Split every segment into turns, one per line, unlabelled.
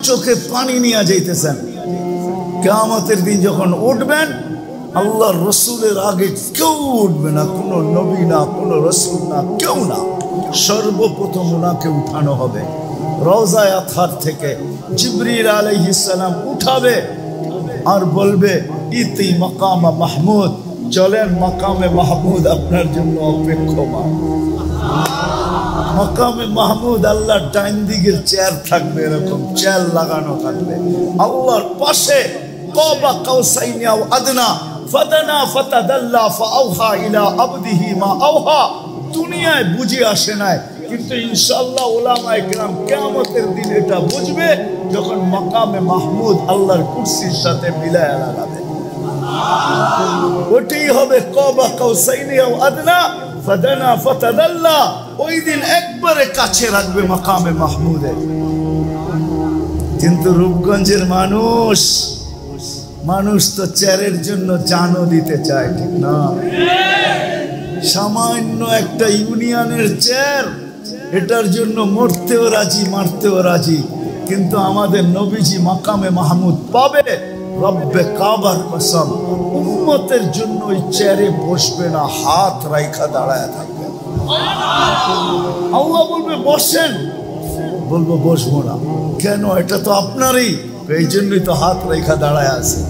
চোখে পানি নিয়ে যাইতেছেন। কিয়ামতের দিন যখন উঠবেন, আল্লাহর রসুলের আগে কেউ উঠবে না, কোনো নবী না, কোনো রসুল না, কেউ না। সর্বপ্রথম ওনাকে উঠানো হবে রওজায়ে আতহার থেকে। জিবরিল আলাইহিস সালাম উঠাবে আর বলবে, ইতি মাকামা মাহমুদ, চলেন মাকামে মাহমুদ আপনার জন্য অপেক্ষমান। মাকামে মাহমুদ আল্লাহর ডাইন দিকের চেয়ার থাকবে, এরকম চেয়ার লাগানো থাকবে। আল্লাহর পাশে কাবা কাউসাইনি আও আদনা ফাদানা ফাতাদাল্লা ফাআওহা ইলা আবদিহি মা আওহা। দুনিয়ায় বুঝে আসে নাই, কিন্তু ইনশাআল্লাহ উলামায়ে কেরাম কিয়ামতের দিন এটা বুঝবে যখন মাকামে মাহমুদ আল্লাহর কুরসির সাথে মিলায়া লাগাবে। ওটাই হবে কাবা কাউসাইনি আও আদনা ফাদানা ফাতাদাল্লা। ওই দিন একবারে কাছে রাখবে মাকামে মাহমুদে। কিন্তু রূপগঞ্জের মানুষ তো চেয়ারের জন্য জানও দিতে চায়, ঠিক না? সামান্য একটা ইউনিয়নের চেয়ার, এটার জন্য মরতেও রাজি, মারতেও রাজি। কিন্তু আমাদের নবীজি মাকামে মাহমুদ পাবে, রব্বে কাবার কসম, উম্মতের জন্য ওই চেয়ারে বসবে না, হাত রাইখা দাঁড়ায় থাকবে। আল্লাহ বলবে বসেন, বলবো বসবো না। কেন? এটা তো আপনারই, এই জন্যই তো হাত রাইখা দাঁড়ায় আছে।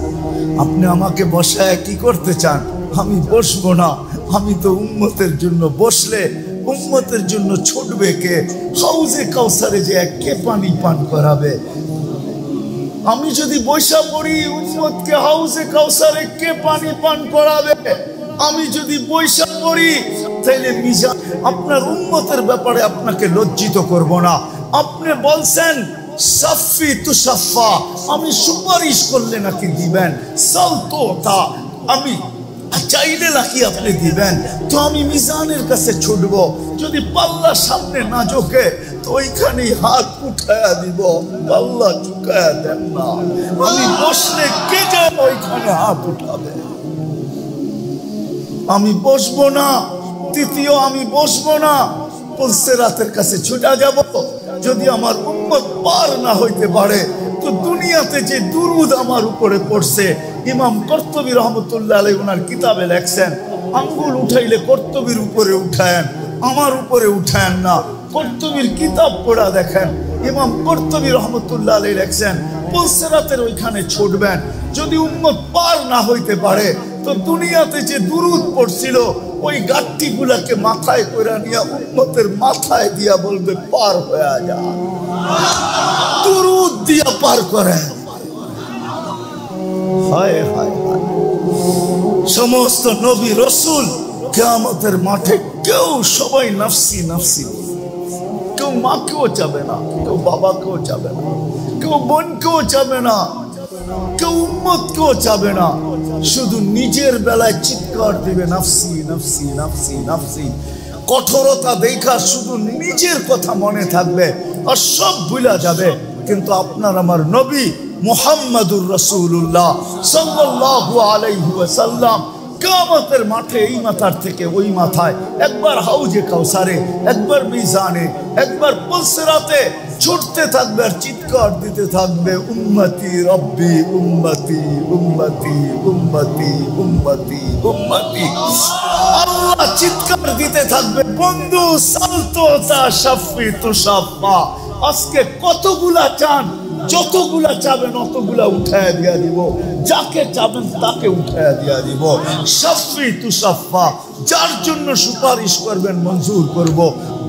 আপনি আমাকে বসায় কি করতে চান? আমি বসবো না, আমি তো উম্মতের জন্য। বসলে উম্মতের জন্য ছুটবে কে? হাউজে কাউসারে যে কে পানি পান করাবে? আমি যদি বৈশা পড়ি, উম্মতকে হাউজে কাউসারে কে পানি পান করাবে? আমি যদি বৈশা পড়ি, তাহলে মিজান আপনার উম্মতের ব্যাপারে আপনাকে লজ্জিত করব না। আপনি বলছেন সাফি তুসাফা, আমি সুপারিশ করলে নাকি দিবেন। সালতোতা, আমি চাইলে নাকি আপনি দিবেন। তো আমি মিজানের কাছে ছুটবো, যদি পাল্লা সামনে না ঝোঁকে তো ওইখানেই হাত উঠায়া দিব। পাল্লা ঝুঁকায়া দেন না, আমি বসলে কে যেন ওইখানে হাত উঠাবে। আমি বসবো না। তৃতীয়, আমি বসবো না, পুলসিরাতের কাছে ছুটা যাব। যদি আমার উম্মত পার না হইতে পারে, তো দুনিয়াতে যে দুরুদ আমার উপরে পড়ছে, ইমাম কর্তুবী রহমতুল্লাহ আলাইহি ওনার কিতাবে লেখছেন, আঙ্গুল উঠাইলে কর্তুবীর উপরে উঠায়েন, আমার উপরে উঠায়েন না। কর্তুবীর কিতাব পড়া দেখেন, ইমাম কর্তুবী রহমতুল্লাহ আলাইহি লেখছেন, পুলসিরাতের ওইখানে ছুটবেন। যদি উম্মত পার না হইতে পারে, তো দুনিয়াতে যে দুরুদ পড়ছিল ওই গাঠটি গুলাকে মাথায় করে নিয়ে উম্মতের মাথায় দিয়া বলবে পার হয়ে যা, দুরুদ দিয়া পার করে। হায় হায় হায়, সমস্ত নবী রসুল কিয়ামতের মাঠে কেউ, সবাই নাফসি নাফসি। কেউ মাকেও চাবে না, কেউ বাবাকেও চাবে না, কেউ বোনকেও চাবে না, কেউ উম্মতকেও চাবে না। শুধু নিজের বেলায় চিৎকার দিবে নাফসি নাফসি নাফসি নাফসি। কঠোরতা দেখা শুধু নিজের কথা মনে থাকবে, আর সব ভুলা যাবে। কিন্তু আপনার আমার নবী মুহাম্মাদুর রাসূলুল্লাহ সাল্লাল্লাহু আলাইহি ওয়াসাল্লাম কিয়ামতের মাঠে এই মাথার থেকে ওই মাথায়, একবার হাউজে কাউসারে, একবার মিজানে, একবার পুলসিরাতে ছুটতে থাকবে আর চিৎকার দিতে থাকবে উম্মতি রব্বি উম্মতি উম্মতি উম্মতি উম্মতি উম্মতি। আল্লাহ চিৎকার দিতে থাকবে, বন্ধু সালতোতা শাফি তুসাফা। আজকে কতগুলা চান, যতগুলা চাবেন অতগুলা উঠায়া দিয়া দিব, যাকে চাবেন তাকে উঠায়া দিয়া দিব। শাফি তুসাফা, যার জন্য সুপারিশ করবেন মঞ্জুর করব,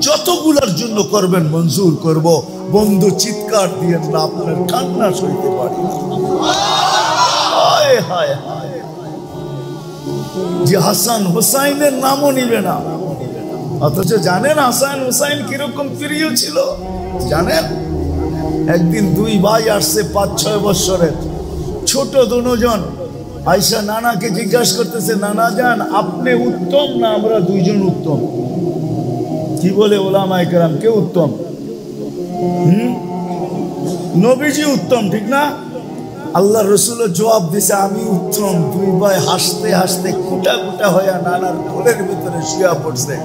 যতগুলার জন্য করবেন মঞ্জুর করব। বন্ধু চিৎকার দিয়েন না, আপনার কান্না সইতে পারি না। হায় হায় হায়, যে হাসান হুসাইনের নামও নিবে না, অথচ জানেন হাসান হুসাইন কিরকম প্রিয় ছিল? জানেন, একদিন দুই ভাই আসছে 5-6 বছরের ছোট দুজন, আয়সা নানাকে জিজ্ঞাসা করতেছে, নানা জান আপনি উত্তম না আমরা দুইজন উত্তম? কি বলে ওলামায়ে কেরাম, কে উত্তম? নবীজি উত্তম, ঠিক না? আল্লাহ রসুলের জবাব দিছে আমি উত্তম। দুই ভাই হাসতে হাসতে কুটা কুটা হয়ে নানার কোলের ভিতরে শুয়া পড়ছে।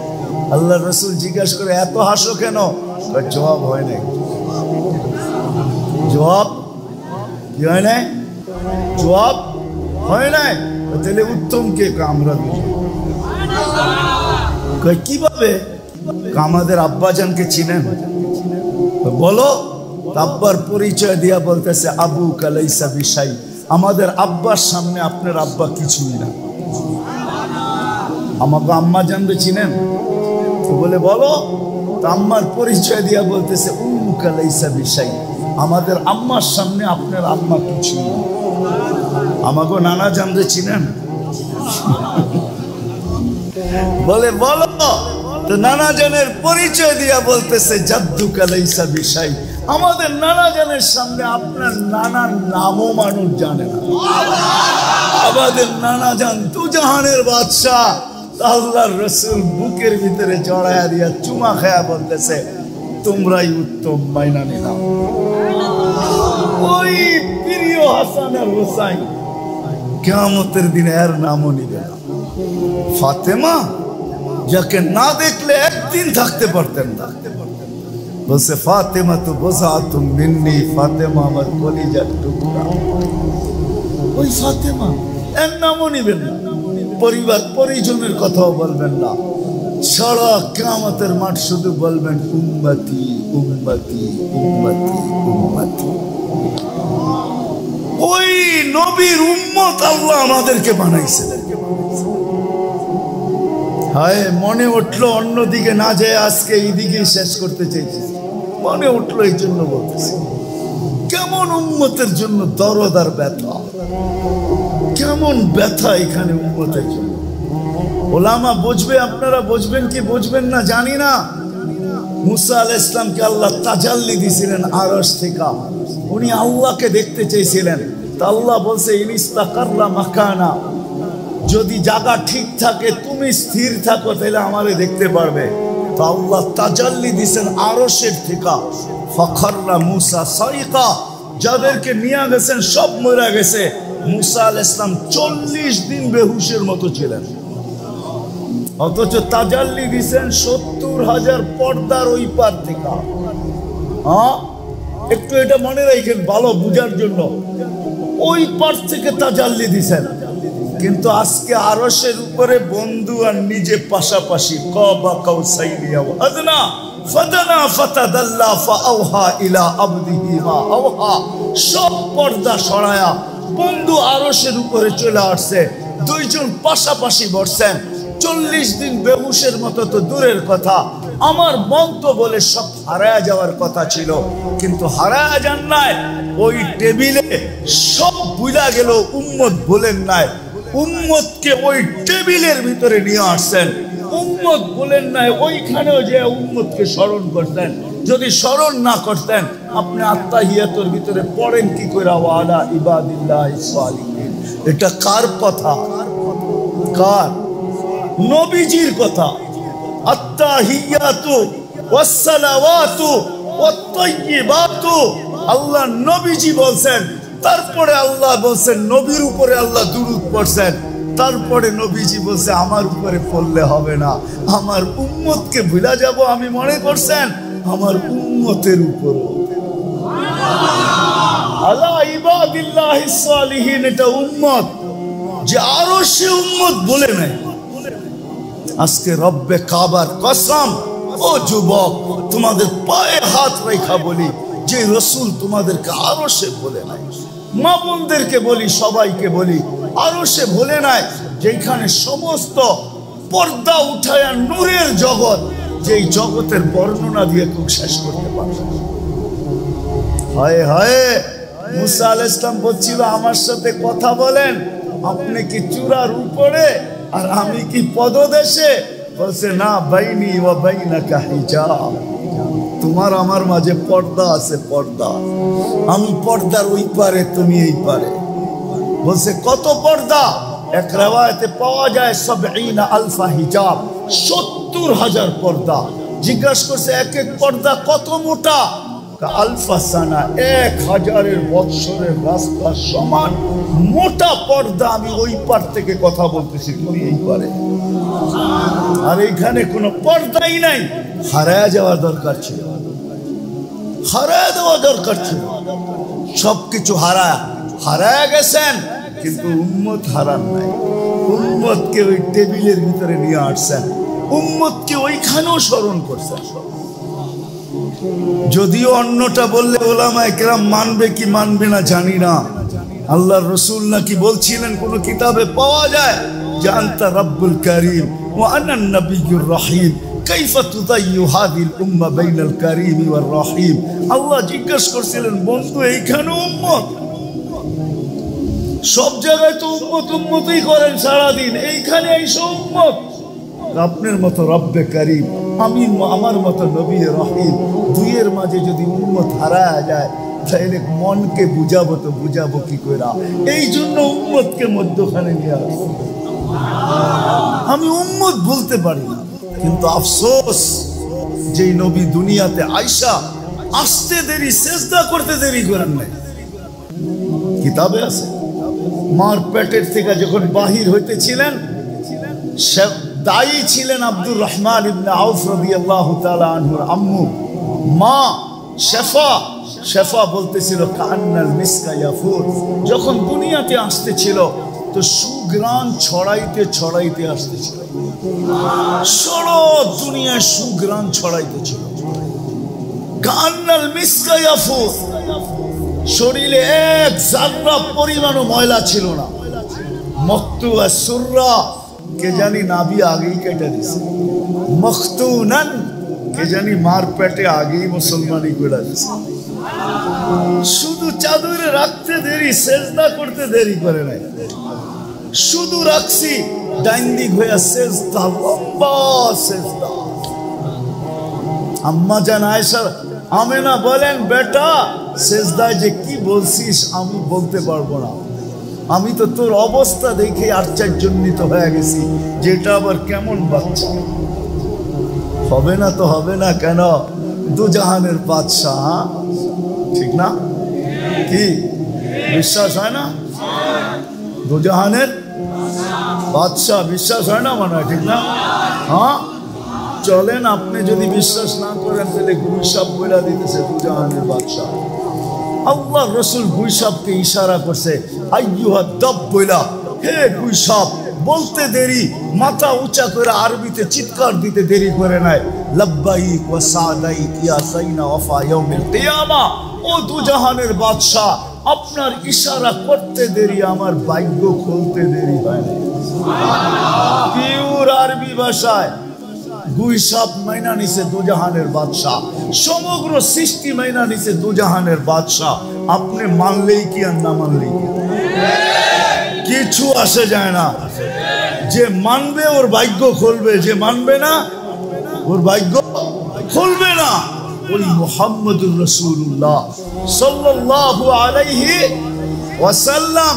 আল্লাহ রসুল জিজ্ঞাসা করে এত হাসো কেন? জবাব হয় নাই, জবাব কি হয় নাই? জবাব হয় নাই। তাহলে উত্তম কে? আমরা কিভাবে? আমাদের আব্বাজানকে চিনেন? বলো। আব্বার পরিচয় দিয়া বলতেছে আবু কালাইসা বিশাই, আমাদের আব্বার সামনে আপনার আব্বা কিছুই না। আমাকে আম্মা জানবে চিনেন? তো বলে বলো। আম্মার পরিচয় দিয়া বলতেছে উম্মু কালাইসা বিশাই, আমাদের আম্মার সামনে আপনার আম্মা কিছুই না। আমাকে নানা জানবে চিনেন? বলে বলো। তো নানা জানের পরিচয় দিয়া বলতেছে জাদ্দু কালাইসা বিশাই, আমাদের নানা জানের সামনে আপনার নানার নামও মানুষ জানে না। আমাদের নানা জান তু জাহানের বাদশাহ। আল্লাহর রাসূল বুকের ভিতরে জড়ায়া দিয়া চুমা খায়া বলতেছে তোমরাই উত্তম, মাইনা নিলাম। ওই প্রিয় হাসান আর হোসাইন কিয়ামতের দিনে এর নামও নিবে না। ফাতেমা যাকে না দেখলে একদিন থাকতে পারতেন না, বলছে ফাতেমা তো বোঝাতুম মিন্নি, ফাতেমা আমার কলিজার টুকরা। ওই ফাতেমা এর নামও নিবেন না, পরিবার পরিজনের কথাও বলবেন না। সারা কিয়ামতের মাঠ শুধু বলবেন উম্মতি উম্মতি উম্মতি উম্মতি। ওই নবীর উম্মত আল্লাহ আমাদেরকে বানাইছে। হায় মনে উঠলো অন্যদিকে না যায়, আজকে এইদিকে শেষ করতে চাইছি। মনে উঠলো এই জন্য বলতেছি, কেমন উম্মতের জন্য দরদ আর ব্যথা, কেমন ব্যথা এখানে উম্মতের জন্য। ওলামা বুঝবে, আপনারা বুঝবেন কি বুঝবেন না জানি না। মুসা আলাইহিস সালামকে আল্লাহ তাজাল্লি দিয়েছিলেন আরশ থেকে, উনি আল্লাহকে দেখতে চেয়েছিলেন। তা আল্লাহ বলছে ইনিস্তাকাররা মাকানা, যদি জায়গা ঠিক থাকে, তুমি স্থির থাকো, তাহলে আমারে দেখতে পারবে। তো আল্লাহ তাজাল্লি দিয়েছেন আরশের থেকে। ফাখাররা মুসা সাইকা, যাদেরকে নিয়ে গেছেন সব মরে গেছে। মুসা আলাইহিস সালাম 40 দিন বেহুশের মতো ছিলেন, অথচ তাজাল্লি দিয়েছেন 70,000 পর্দার ওই পার থেকে। হ্যাঁ, একটু এটা মনে রাখেন ভালো বুঝার জন্য। ওই পার থেকে তাজাল্লি দিয়েছেন, কিন্তু আজকে আরশের উপরে বন্ধু আর নিজে পাশাপাশি। কাবা কাউসাইনি আও আদনা ফাদানা ফাতাদাল্লা ফাআওহা ইলা আবদিহি মা আওহা, সব পর্দা সরায়া বন্ধু আরশের উপরে চলে আসছে। দুইজন পাশাপাশি বসছেন। 40 দিন বেহুশের মতো তো দূরের কথা, আমার মন তো বলে সব হারায়া যাওয়ার কথা ছিল, কিন্তু হারায়া যান নাই। ওই টেবিলে সব ভুলা গেল, উম্মত বলেন নাই। উম্মতকে ওই টেবিলের ভিতরে নিয়ে আসছেন, উম্মত বলেন নাই। ওইখানেও যে উম্মতকে স্মরণ করতেন। যদি স্মরণ না করতেন, আপনি আত্তাহিয়াতুর ভিতরে পড়েন কি করে ওয়ালা ইবাদিল্লাহিস সালিহিন? এটা কার কথা? কার? নবীজির কথা। আত্তাহিয়াতু ওয়াসসালাওয়াতু ওয়াত-তাইয়্যিবাতু, আল্লাহ নবীজি বলছেন। তারপরে আল্লাহ বলছেন, নবীর উপরে আল্লাহ দুরূদ পড়ছেন। তারপরে নবীজি বলছে আমার উপরে পড়লে হবে না, আমার উম্মতকে ভুলা যাব আমি মনে করছেন, আমার উম্মতের উপর। আলা ইবাদিল্লাহিস সালিহিন, এটা উম্মত, যে আরো সে উম্মত বলে নাই। আজকে রব্বে কাবার কসম, ও যুবক, তোমাদের পায়ে হাত রেখা বলি, যে রসুল তোমাদেরকে আরো সে বলে নাই। মা বোনদেরকে বলি, সবাইকে বলি, আরো সে বলে নাই, যেখানে সমস্ত পর্দা উঠায় নূরের জগৎ, যেই জগতের বর্ণনা দিয়ে কেউ শেষ করতে পারবে। হায় হায়, মুসা আলাইহিস সালাম বলছিল আমার সাথে কথা বলেন, আপনি কি চূড়ার উপরে আর আমি কি পদদেশে? বলছে না, বাইনি ওয়া বাইনাকা হিজাব, তোমার আমার মাঝে পর্দা আছে, পর্দা। আমি পর্দার ওই পারে, তুমি এই পারে। বলছে কত পর্দা? এক রিওয়ায়াতে পাওয়া যায় ৭০ আলফা হিজাব, ৭০,০০০ পর্দা। জিজ্ঞাসা করছে এক এক পর্দা কত মোটা? আলফা সানা, ১,০০০ বৎসরের রাস্তা সমান মোটা পর্দা। আমি ওই পার থেকে কথা বলতেছি, তুমি এই পারে। আর এইখানে কোনো পর্দাই নাই। হারায়া যাওয়ার দরকার ছিল, হারায়া দেওয়া দরকার ছিল। সবকিছু হারায় গেছেন, কিন্তু উম্মত হারান নাই। উম্মতকে ওই টেবিলের ভিতরে নিয়ে আসছেন, উম্মতকে ওইখানেও স্মরণ করছেন। যদিও অন্যটা বললে ওলামায়ে কেরাম মানবে কি মানবে না জানি না। আল্লাহর রাসূল নাকি বলছিলেন, কোন কিতাবে পাওয়া যায় যে আনতা রাব্বুল কারীম ওয়া আনা নবিয়্যুর রহিম, কাইফা তুদাইয়ু হাযিল উম্মাহ বাইনাল কারীম ওয়ার রহিম। আল্লাহ জিজ্ঞেস করছিলেন, বন্ধু এইখানে উম্মত, সব জায়গায় তো উম্মতই করেন সারাদিন, এইখানে এইসব উম্মত। আপনার মতো রব্বে কারীম, আমি আমার মতো নবী রহিম, দুইয়ের মাঝে যদি উম্মত হারায় যায় তাহলে মনকে বুঝাবো তো বুঝাবো কি করে? এই জন্য উম্মতকে মধ্যখানে নিয়ে আসবো। আমি উম্মত বলতে পারি না, কিন্তু আফসোস যেই নবী দুনিয়াতে আইসা আসতে দেরি, সেজদা করতে দেরি করেন নাই। কিতাবে আছে, মার পেটের থেকে যখন বাহির হইতেছিলেন, দায়ী ছিলেন আব্দুর রহমান ইবনে আউফ রাদিয়াল্লাহু তাআলা আনহুর আম্মু মা শেফা বলতেছিল, কান্নাল মিসকা ইয়াফুর। যখন দুনিয়াতে আসতেছিল তো সুগ্রাণ ছড়াইতে আসতেছিল, সারা দুনিয়ায় সুগ্রাণ ছড়াইতেছিল। কান্নাল মিসকা ইয়াফুর, শরীরে এক জাররা পরিমাণও ময়লা ছিল না। মকতুয়া সুররা, কে জানি নাভি আগেই কেটে দিছে। মখতুনান, কে জানি মার পেটে আগেই মুসলমানি করে দিছে। শুধু চাদরে রাখতে দেরি, সেজদা করতে দেরি করে নাই। শুধু রাখছি, ডাইন দিক হইয়া সেজদা, লম্বা সেজদা। আম্মা জান আয়েশা আমেনা বলেন, বেটা সেজদায় যে কি বলছিস আমি বলতে পারবো না, আমি তো তোর অবস্থা দেখে আশ্চর্যান্বিত হয়ে গেছি, যেটা আবার কেমন বাচ্চা। হবে না তো হবে না কেন? দুজাহানের বাদশাহ, ঠিক না? কি বিশ্বাস হয় না? দুজাহানের বাদশাহ, বিশ্বাস হয় না মনে হয়, ঠিক না? হ্যাঁ, চলেন, আপনি যদি বিশ্বাস না করেন তাহলে গুইসাব বইলা দিতেছে দুজাহানের বাদশাহ। আল্লাহ রসুল গুইসাবকে ইশারা করছে, আইয়ুহা দাব বইলা, হে গুইসাব। বলতে দেরি, মাথা উঁচা করে আরবিতে চিৎকার দিতে দেরি করে নাই, লাব্বাইক ওয়া সাদাইক ইয়া সাইনা ওয়াফা ইয়াউমিল কিয়ামা। ও দুজাহানের বাদশাহ, আপনার ইশারা করতে দেরি, আমার ভাগ্য খুলতে দেরি হয় না। পিওর আরবি ভাষায় গুইসাব মাইনা নিছে দুজাহানের বাদশাহ, সমগ্র সৃষ্টি মাইনা নিছে দুজাহানের বাদশাহ। আপনি মানলেই কি আর না মানলেই কি, কিছু আসে যায় না। যে মানবে ওর ভাগ্য খুলবে, যে মানবে না ওর ভাগ্য খুলবে না। ওই মুহাম্মদুর রাসূলুল্লাহ সাল্লাল্লাহু আলাইহি ওয়াসাল্লাম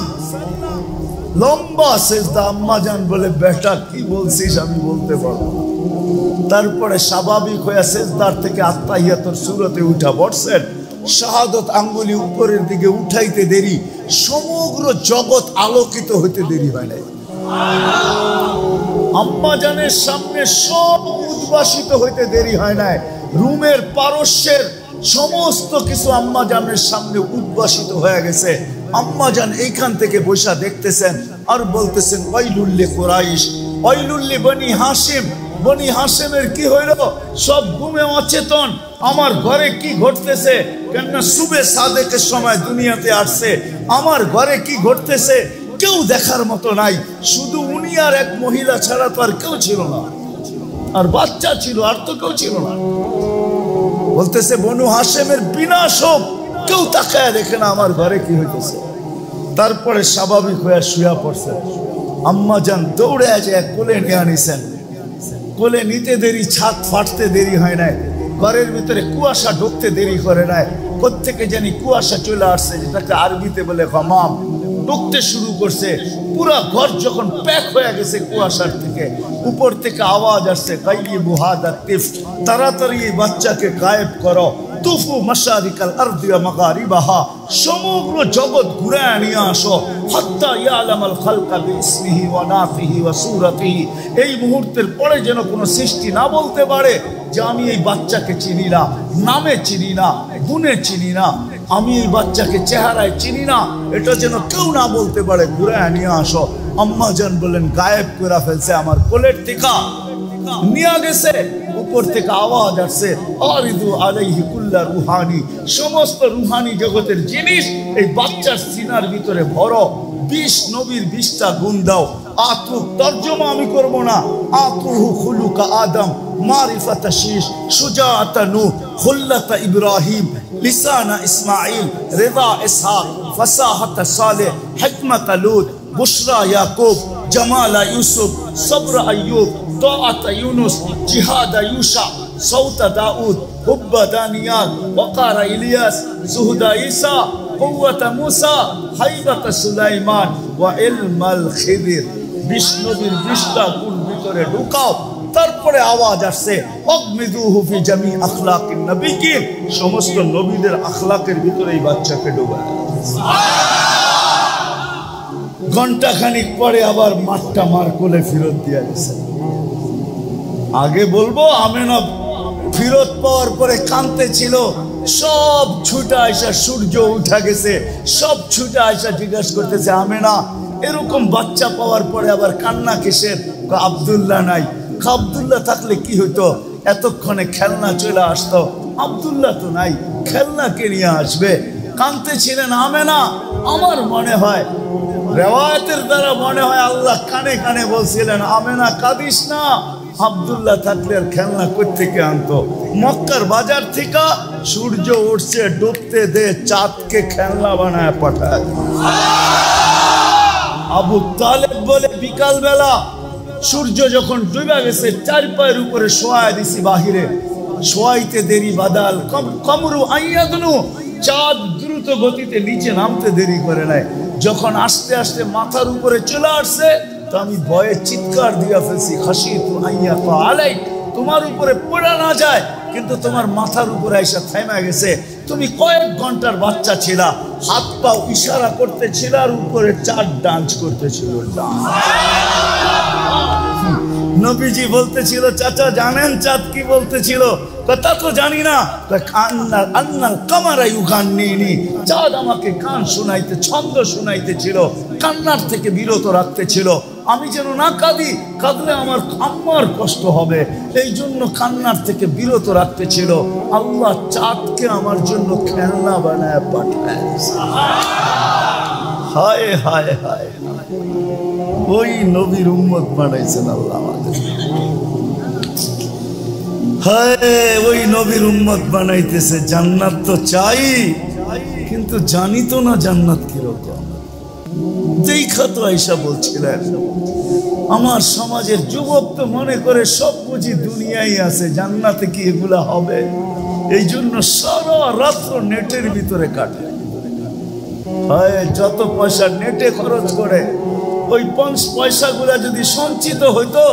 লম্বা সেজদা। আম্মা জান বলে, বেটা কি বলছিস আমি বলতে পারবো না। তারপরে স্বাভাবিক হয়ে সেজদার থেকে আত্তাহিয়াতুর সূরতে উঠা বসছেন। শাহাদত আঙ্গুলি উপরের দিকে উঠাইতে দেরি, সমগ্র জগৎ আলোকিত হইতে দেরি হয় নাই। আম্মা জানের সামনে সব উদ্ভাসিত হইতে দেরি হয় নাই। রুমের পারস্যের সমস্ত কিছু আম্মা জানের সামনে উদ্ভাসিত হয়ে গেছে। আম্মা জান এইখান থেকে বৈশা দেখতেছেন আর বলতেছেন, ওয়াইলুল্লি কুরাইশ, ওয়াইলুল্লি বনি হাশিম। বনি হাশেমের কি হইল? সব ঘুমে অচেতন। আমার ঘরে কি ঘটতেছে? কেননা সুবে সাদেকের সময় দুনিয়াতে আসছে। আমার ঘরে কি ঘটতেছে কেউ দেখার মতো নাই, শুধু উনি আর এক মহিলা ছাড়া তো আর কেউ ছিল না, আর বাচ্চা ছিল, আর তো কেউ ছিল না। বলতেছে বনু হাশেমের বিনাশ হোক, কেউ তাকায় দেখে না আমার ঘরে কি হইতেছে। তারপরে স্বাভাবিক হয়ে শুয়া পড়ছে। আম্মা জান দৌড়ে যায় কোলে নিয়ে আনিছেন। কোলে নিতে দেরি, ছাদ ফাটতে দেরি হয় নাই, ঘরের ভিতরে কুয়াশা ঢুকতে দেরি করে নাই। কোত্থেকে জানি কুয়াশা চলে আসছে, যেটাকে আরবিতে বলে গমাম, ঢুকতে শুরু করছে। পুরা ঘর যখন প্যাক হয়ে গেছে কুয়াশার থেকে, উপর থেকে আওয়াজ আসছে, গাইয়িবু হাদা তিফ, তাড়াতাড়ি এই বাচ্চাকে গায়েব করো। তুফু মাশারিকাল আরদি ওয়া মাগারিবাহা, সমগ্র জগৎ ঘুরায় নিয়ে আসো। হাত্তা ইয়ালামাল খালকা বিইসমিহি ওয়া নাফিহি ওয়া সূরাতিহি, এই মুহূর্তের পরে যেন কোনো সৃষ্টি না বলতে পারে যে আমি এই বাচ্চাকে চিনি না, নামে চিনি না, গুণে চিনি না। আমি এই বাচ্চাকে চেহারায় চিনি না, এটা যেন কেউ না বলতে পারে, ঘুরায় নিয়ে আসো। আম্মা জান বলেন গায়েব করে ফেলছে আমার কোলের থেকে নিয়ে গেছে। উপর থেকে আওয়াজ আসছে, আরিদু আলাইহি কুল্লা রুহানি, সমস্ত রুহানি জগতের জিনিস এই বাচ্চার সিনার ভিতরে ভরো। 20 নবীর 20টা গুণ দাও। আতু তর্জমা আমি করব না। আতুহু খুলুকা আদম, মারিফাতা শীশ, সুজাআতা নূহ, খুল্লাতা ইব্রাহিম, লিসানা ইসমাঈল, রিদা ইসহাক, ফাসাহাতা সালেহ, হিকমাতা লূত, বুশরা ইয়াকুব, জামালা ইউসুফ, সবর আইয়ুব, তাআতা ইউনুস, জিহাদা ইউশা, সৌতা দাউদ, হুব্বা দানিয়াল, ওয়াকারা ইলিয়াস, জুহদা ঈসা, কুওয়াতা মুসা, হাইবাতা সুলাইমান, ওয়া ইলমাল খিদির। 20 নবীর 20টা গুণ ভিতরে ঢুকাও। তারপরে আওয়াজ আসছে, অগমিদুহু ফি জামি আখলাকিন নবিয়্যিন, সমস্ত নবীদের আখলাকের ভিতরে এই বাচ্চাকে ডুবায়। ঘন্টা খানিক পরে আবার মাঠটা মার কোলে ফেরত দিয়ে গেছে। আগে বলবো আমেনা ফেরত পাওয়ার পরে কাঁদতে ছিল, সব ছুটে আইসা, সূর্য উঠা গেছে, সব ছুটে আইসা জিজ্ঞাসা করতেছে, আমেনা এরকম বাচ্চা পাওয়ার পরে আবার কান্না কিসের? আব্দুল্লাহ নাই। আব্দুল্লাহ থাকলে কি হইতো? এতক্ষণে খেলনা চলে আসতো। আব্দুল্লাহ তো নাই, খেলনা কে নিয়ে আসবে? কাঁদতে ছিলেন আমেনা। আমার মনে হয় রেওয়ায়াতের দ্বারা মনে হয় আল্লাহ কানে কানে বলছিলেন, আমেনা কাঁদিস না, আব্দুল্লাহ থাকলে আর খেলনা কই থেকে আনতো? মক্কার বাজার থেকে সূর্য উঠছে, ডুবতে দে, চাঁদকে খেলনা বানায় পাঠায়। আবু তালেব বলে বিকাল বেলা সূর্য যখন ডুবে গেছে, 4 পায়ের উপরে শোয়ায় দিছি বাহিরে, শোয়াইতে দেরি বাদাল কমরু আইয়াদনু, চাঁদ দ্রুত গতিতে নিচে নামতে দেরি করে নাই। যখন আস্তে আস্তে মাথার উপরে চলে আসছে, তো আমি ভয়ে চিৎকার দিয়া ফেলছি, খাশিতু আইয়াকা আলাইক, তোমার উপরে পড়া না যায়, কিন্তু তোমার মাথার উপরে আইসা থেমে গেছে। তুমি কয়েক ঘন্টার বাচ্চা ছিলা, হাত পাও ইশারা করতেছিল আর উপরে চাঁদ ডান্স করতেছিল। নবীজি বলতেছিল, চাচা জানেন চাঁদ কি বলতেছিল? কথা তো জানি না। চাঁদ আমাকে গান শোনাইতে, ছন্দ শোনাইতেছিল, কান্নার থেকে বিরত রাখতেছিল। আমি যেন না কাঁদি, কাঁদলে আমার আম্মার কষ্ট হবে, এই জন্য কান্নার থেকে বিরত রাখতেছিল। আল্লাহ চাঁদকে আমার জন্য খেলনা বানায় পাঠায়। হায় হায় হায়, ওই নবীর উম্মত বানাইছেন আল্লাহ আমাদের। হায়, ওই নবীর উম্মত বানাইতেছে। জান্নাত তো চাই, কিন্তু জানি তো না জান্নাত কিরকম। দেখা তো আয়েশা বলছিলেন, আমার সমাজের যুবক তো মনে করে সব বুঝি দুনিয়ায় আছে, জান্নাতে কি এগুলা হবে? এই জন্য সারা রাত্র নেটের ভিতরে কাটে। হয় যত পয়সা নেটে খরচ করে, ওই পয়সাগুলা যদি সঞ্চিত হইতো,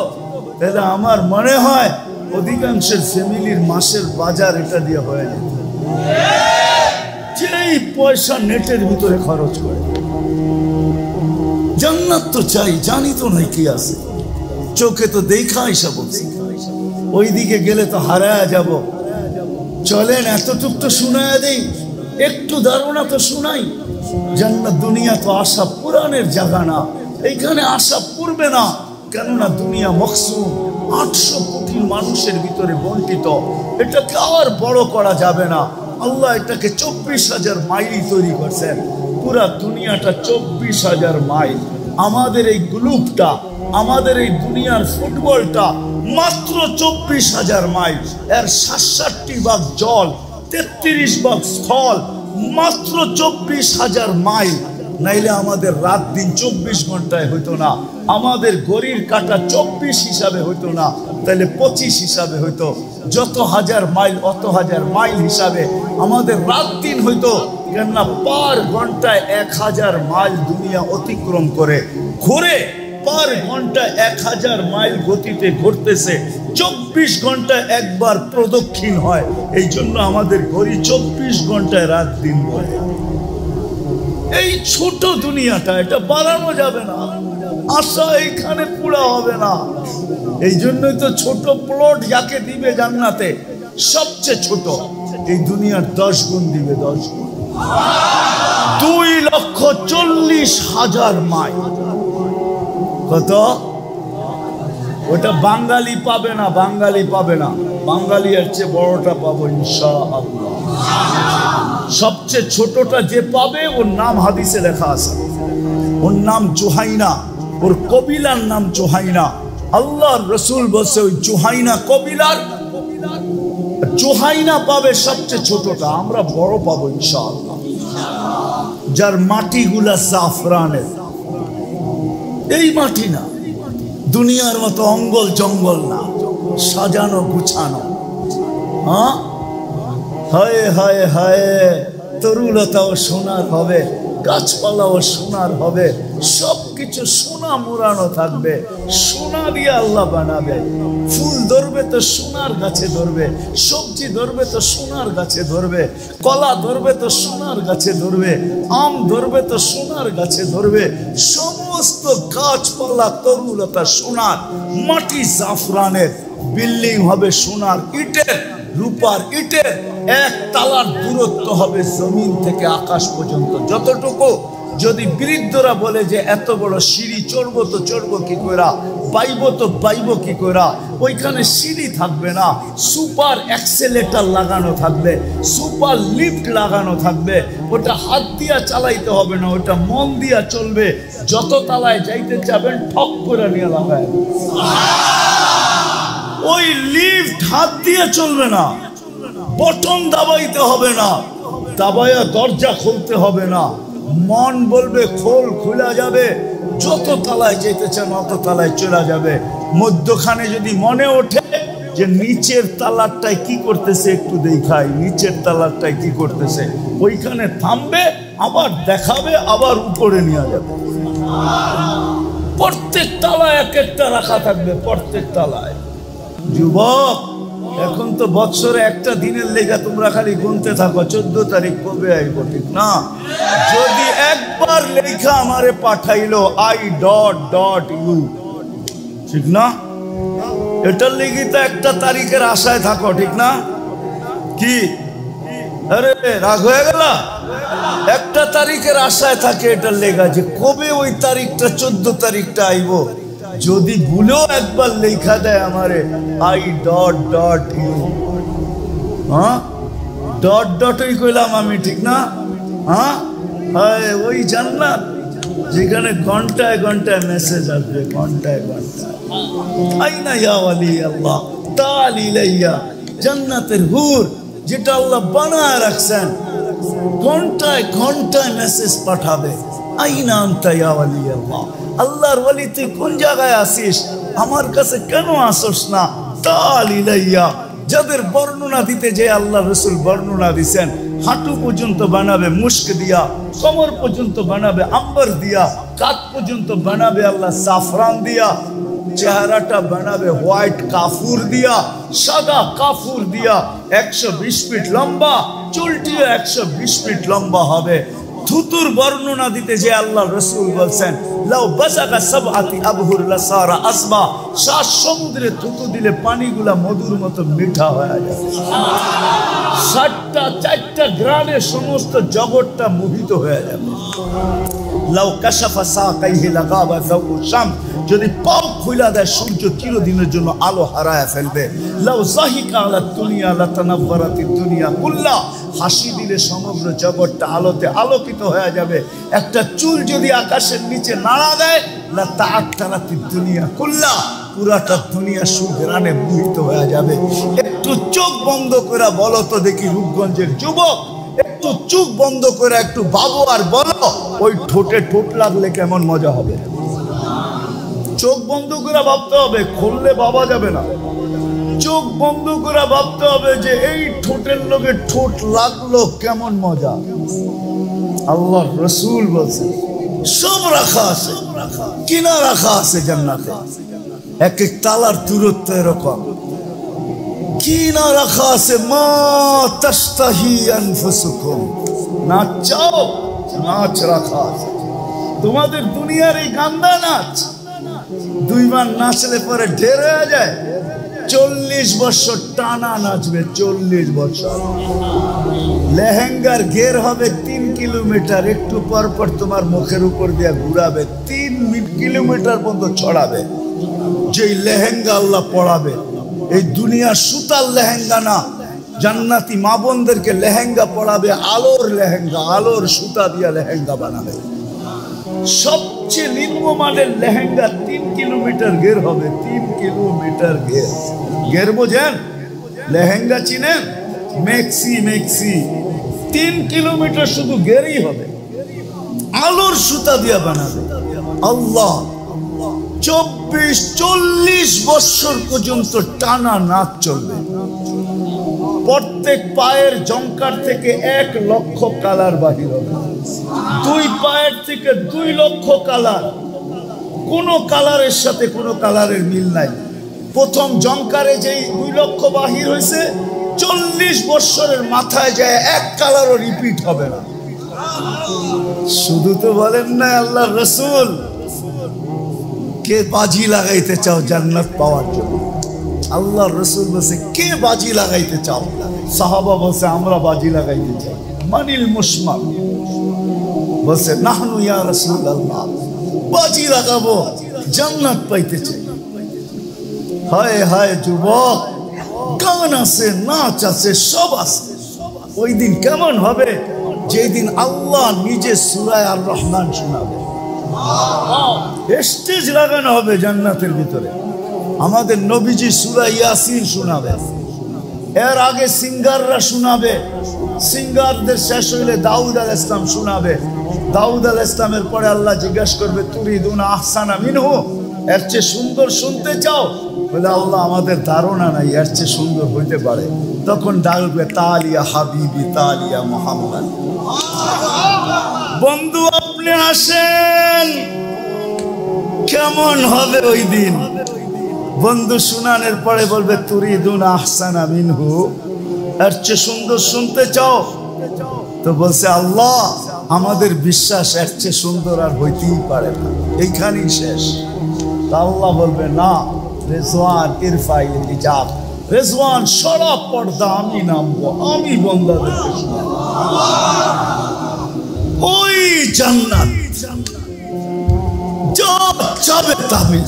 তাহলে আমার মনে হয় অধিকাংশের ফ্যামিলির মাসের বাজার এটা দিয়ে হয়ে যেত। যেই পয়সা নেটের ভিতরে খরচ করে। জান্নাত তো চাই, জানি তো নাই কি আছে, চোখে তো দেখা আইসা বলছি, ওই দিকে গেলে তো হারায় যাব। চলেন এতটুক তো শুনায় দেই, একটু ধারণা তো শুনাই। জান্নাত দুনিয়া তো আশা পুরানের জায়গা না, এইখানে আশা পূর্বে না, কেননা দুনিয়া মকসুম, 800 কোটি মানুষের ভিতরে বন্টিত। এটাকে আর বড় করা যাবে না। আল্লাহ এটাকে 24,000 মাইল তৈরি করছেন। পুরা দুনিয়াটা 24,000 মাইল। আমাদের এই গ্লুবটা, আমাদের এই দুনিয়ার ফুটবলটা মাত্র 24,000 মাইল। এর 67 ভাগ জল, 33 ভাগ স্থল, মাত্র 24,000 মাইল। নাইলে আমাদের রাত দিন 24 ঘন্টায় হইতো না, আমাদের ঘড়ির কাঁটা 24 হিসাবে হইতো না, তাহলে 25 হিসাবে হইতো। যত হাজার মাইল অত হাজার মাইল হিসাবে আমাদের রাত দিন হইতো, কেননা পার ঘন্টায় 1000 মাইল দুনিয়া অতিক্রম করে ঘুরে, পার ঘন্টায় 1000 মাইল গতিতে ঘুরতেছে। 24 ঘন্টায় একবার প্রদক্ষিণ হয়, এই জন্য আমাদের ঘড়ি 24 ঘন্টায় রাত দিন বলে। এই ছোট দুনিয়াটা, এটা বাড়ানো যাবে না, আশা এইখানে পুরা হবে না। এই জন্যই তো ছোট প্লট যাকে দিবে জান্নাতে, সবচেয়ে ছোট, এই দুনিয়ার 10 গুণ দিবে, 10 গুণ। 2,40,000 মাইল। কত? ওটা বাঙালি পাবে না, বাঙালি পাবে না, বাঙালি এর চেয়ে বড়টা পাবো ইনশাআল্লাহ। সবচেয়ে ছোটটা যে পাবে ওর নাম হাদিসে লেখা আছে, ওর নাম জুহাইনা, ওর কবিলার নাম জুহাইনা। আল্লাহর রাসূল বলছে ওই জুহাইনা কবিলার, জুহাইনা পাবে সবচেয়ে ছোটটা, আমরা বড় পাবো ইনশাআল্লাহ। যার মাটিগুলা জাফরানের, এই মাটি না, দুনিয়ার মতো অঙ্গল জঙ্গল না, সাজানো গুছানো। হ্যাঁ, হায় হায় হায়, তরুলতাও সোনার হবে, গাছপালাও সোনার হবে, সবকিছু সোনা মুড়ানো থাকবে, সোনা দিয়ে আল্লাহ বানাবে। ফুল ধরবে তো সোনার গাছে ধরবে, সবজি ধরবে তো সোনার গাছে ধরবে, কলা ধরবে তো সোনার গাছে ধরবে, আম ধরবে তো সোনার গাছে ধরবে, সমস্ত গাছপালা তরুলতা সোনার, মাটি জাফরানের, বিল্ডিং হবে সোনার ইটের, রূপার ইটের, এক তালার দূরত্ব হবে জমিন থেকে আকাশ পর্যন্ত। যতটুকু যদি বৃদ্ধরা বলে যে এত বড় সিঁড়ি চড়বো তো চড়বো কি কইরা, পাইবো তো পাইবো কি কইরা, ওইখানে সিঁড়ি থাকবে না, সুপার অ্যাক্সেলেটার লাগানো থাকবে, সুপার লিফট লাগানো থাকবে। ওটা হাত দিয়া চালাইতে হবে না, ওটা মন দিয়া চলবে। যত তালায় যাইতে চাবেন ঠক করে নিয়ে লাগায়। ওই লিফট হাত দিয়ে চলবে না, বটন দাবাইতে হবে না, দাবাইয়া দরজা খুলতে হবে না, মন বলবে খোল, খোলা যাবে। যত তালায় যেতে চান অত তালায় চলে যাবে। মধ্যখানে যদি মনে ওঠে যে নিচের তালারটায় কি করতেছে একটু দেখাই, নিচের তালারটায় কি করতেছে, ওইখানে থামবে, আবার দেখাবে, আবার উপরে নিয়ে যাবে। প্রত্যেক তালায় এক একটা রাখা থাকবে, প্রত্যেক তালায়। যুবক, এখন তো বৎসরে একটা দিনের লেখা তোমরা খালি গুনতে থাকো 14 তারিখ কবে আইব, ঠিক না? যদি একবার লেখা আমারে পাঠাইলো I.U, ঠিক না? এটার লেগে তো একটা তারিখের আশায় থাকো, ঠিক না? কি আরে রাগ হয়ে গেল? একটা তারিখের আশায় থাকে এটার লেখা যে কবে ওই তারিখটা 14 তারিখটা আইব। যদি ভুলেও একবার লেখা দেয় আমারে I.U, হ্যাঁ ডট ডটই কইলাম আমি, ঠিক না? হ্যাঁ, ওই জান্নাত যেখানে ঘন্টায় ঘন্টায় মেসেজ আসবে, ঘন্টায় ঘন্টায়। আইনা ইয়া ওয়ালি আল্লাহ তাল ইলাইয়া, জান্নাতের হুর যেটা আল্লাহ বানায় রাখছেন, ঘন্টায় ঘন্টায় মেসেজ পাঠাবে। আইনা আনতা ইয়া ওয়ালি আল্লাহ, আল্লাহর ওয়ালি তুই কোন জায়গায় আসিস, আমার কাছে কেন আসস না? তাল ইলাইয়া, যাদের বর্ণনা দিতে যে আল্লাহ রসুল বর্ণনা দিছেন, হাঁটু পর্যন্ত বানাবে মুস্ক দিয়া, কোমর পর্যন্ত বানাবে আম্বর দিয়া, কাঁধ পর্যন্ত বানাবে আল্লাহ জাফরান দিয়া, চেহারাটা বানাবে হোয়াইট কাফুর দিয়া, সাদা কাফুর দিয়া, 120 ফিট লম্বা, চুলটিও 120 ফিট লম্বা হবে। থুতুর বর্ণনা দিতে যে আল্লাহ রসুল বলছেন লাউ বাসাকা সাবআতি আবহুর লাসারা আসবা, 7 সমুদ্রে থুতু দিলে পানিগুলা মধুর মতো মিঠা হয়ে যাবে। 4টা গ্রামে সমস্ত জগৎটা মোহিত হয়ে যাবে। লাউ কাশাফা সাকাইহি লাগাবা যাউ শামস, যদি পাও খুলে দেয় সূর্য চিরদিনের জন্য আলো হারায় ফেলবে। লাউ যাহিকা আলা দুনিয়া লাতানাওয়ারাতিদ দুনিয়া কুল্লা, হাসি দিলে সমগ্র জগৎটা আলোতে আলোকিত হয়ে যাবে। একটা চুল যদি আকাশের নিচে নাড়া দেয় লাতাআতারাতিদ দুনিয়া কুল্লা, পুরাটা দুনিয়া সুঘ্রাণে মোহিত হয়ে যাবে। একটু চোখ বন্ধ করে বলো তো দেখি রূপগঞ্জের যুবক, একটু চোখ বন্ধ করে একটু ভাবো আর বলো ওই ঠোঁটে ঠোঁট লাগলে কেমন মজা হবে। চোখ বন্ধ করে ভাবতে হবে, খুললে ভাবা যাবে না। চোখ বন্ধ করে ভাবতে হবে যে এই ঠোঁটের লোকে ঠোঁট লাগলো কেমন মজা। আল্লাহ রসুল বলছে সব রাখা আছে, কিনা রাখা আছে জান্নাতে, এক এক তালার দূরত্ব এরকম কিনা রাখা আছে। মা তাশতাহি আনফুসুকুম, নাচ চাও নাচ রাখা আছে। তোমাদের দুনিয়ার এই গান্দা নাচ 2 বার নাচলে পরে ঢের হয়ে যায়, 40 বছর টানা নাচবে, 40 বছর। লেহেঙ্গার ঘের হবে 3 কিলোমিটার, একটু পর পর তোমার মুখের উপর দিয়ে ঘুরাবে, 3 কিলোমিটার পর্যন্ত ছড়াবে। যেই লেহেঙ্গা আল্লাহ পড়াবে, এই দুনিয়ার সুতার লেহেঙ্গা না, জান্নাতি মা বোনদেরকে লেহেঙ্গা পড়াবে, আলোর লেহেঙ্গা, আলোর সুতা দিয়া লেহেঙ্গা বানাবে। সবচেয়ে নিম্নমানের লেহেঙ্গা 3 কিলোমিটার ঘের হবে, 3 কিলোমিটার ঘের। ঘের বোঝেন? লেহেঙ্গা চিনেন? মেক্সি, মেক্সি 3 কিলোমিটার শুধু ঘেরই হবে, আলোর সুতা দিয়া বানাবে। আল্লাহ 40 বছর পর্যন্ত টানা নাচ চলবে। প্রত্যেক পায়ের জঙ্কার থেকে 1 লক্ষ কালার বাহির হবে, 2 পায়ের থেকে 2 লক্ষ কালার। কোন কালারের সাথে কোনো কালারের মিল নাই। প্রথম জঙ্কারে যেই 2 লক্ষ বাহির হয়েছে, 40 বছরের মাথায় যায় 1 কালারও রিপিট হবে না। শুধু তো বলেন না আল্লাহ রসুল, কে বাজি লাগাইতে চাও জান্নাত পাওয়ার জন্য? আল্লাহ রসুল বলছে কে বাজি লাগাইতে চাও? সাহাবা বলছে আমরা বাজি লাগাইতে চাই। মানিল মুসমান বলছে নাহনু ইয়া রাসূলুল্লাহ, বাজি লাগাবো, জান্নাত পাইতে চাই। হায় হায় যুবক, গান আছে, নাচ আছে, সব আছে। ওই দিন কেমন হবে? যেই দিন আল্লাহ নিজে সূরা আর রহমান শোনাবে, স্টেজ লাগানো হবে জান্নাতের ভিতরে। আমাদের নবীজি সূরা ইয়াসিন শোনাবে, এর আগে সিঙ্গাররা শোনাবে, সিঙ্গারদের শেষ হইলে দাউদ আলাইহিস সালাম শোনাবে। দাউদ আলাইহিস সালামের পরে আল্লাহ জিজ্ঞাসা করবে তুরিদুনা আহসানা মিনহু, এর চেয়ে সুন্দর শুনতে চাও? বলে আল্লাহ আমাদের ধারণা নাই এর চেয়ে সুন্দর হইতে পারে। তখন ডাকবে তালিয়া হাবিবি, তালিয়া মুহাম্মদ। বন্ধু আপনি আসেন, কেমন হবে ওই দিন? বন্ধু শুনানোর পরে বলবে তুরিদুনা আহসানা মিনহু, এর চেয়ে সুন্দর শুনতে চাও? তো বলছে আল্লাহ আমাদের বিশ্বাস এর চেয়ে সুন্দর আর হইতেই পারে না, এইখানেই শেষ। আল্লাহ বলবে না, রেজওয়ান ইরফাইল হিজাব, রেজওয়ান সরা পর্দা আমি নামবো, আমি বন্দাদেরকে শোনাবো। ওই জান্নাত যা যাবে তাবে।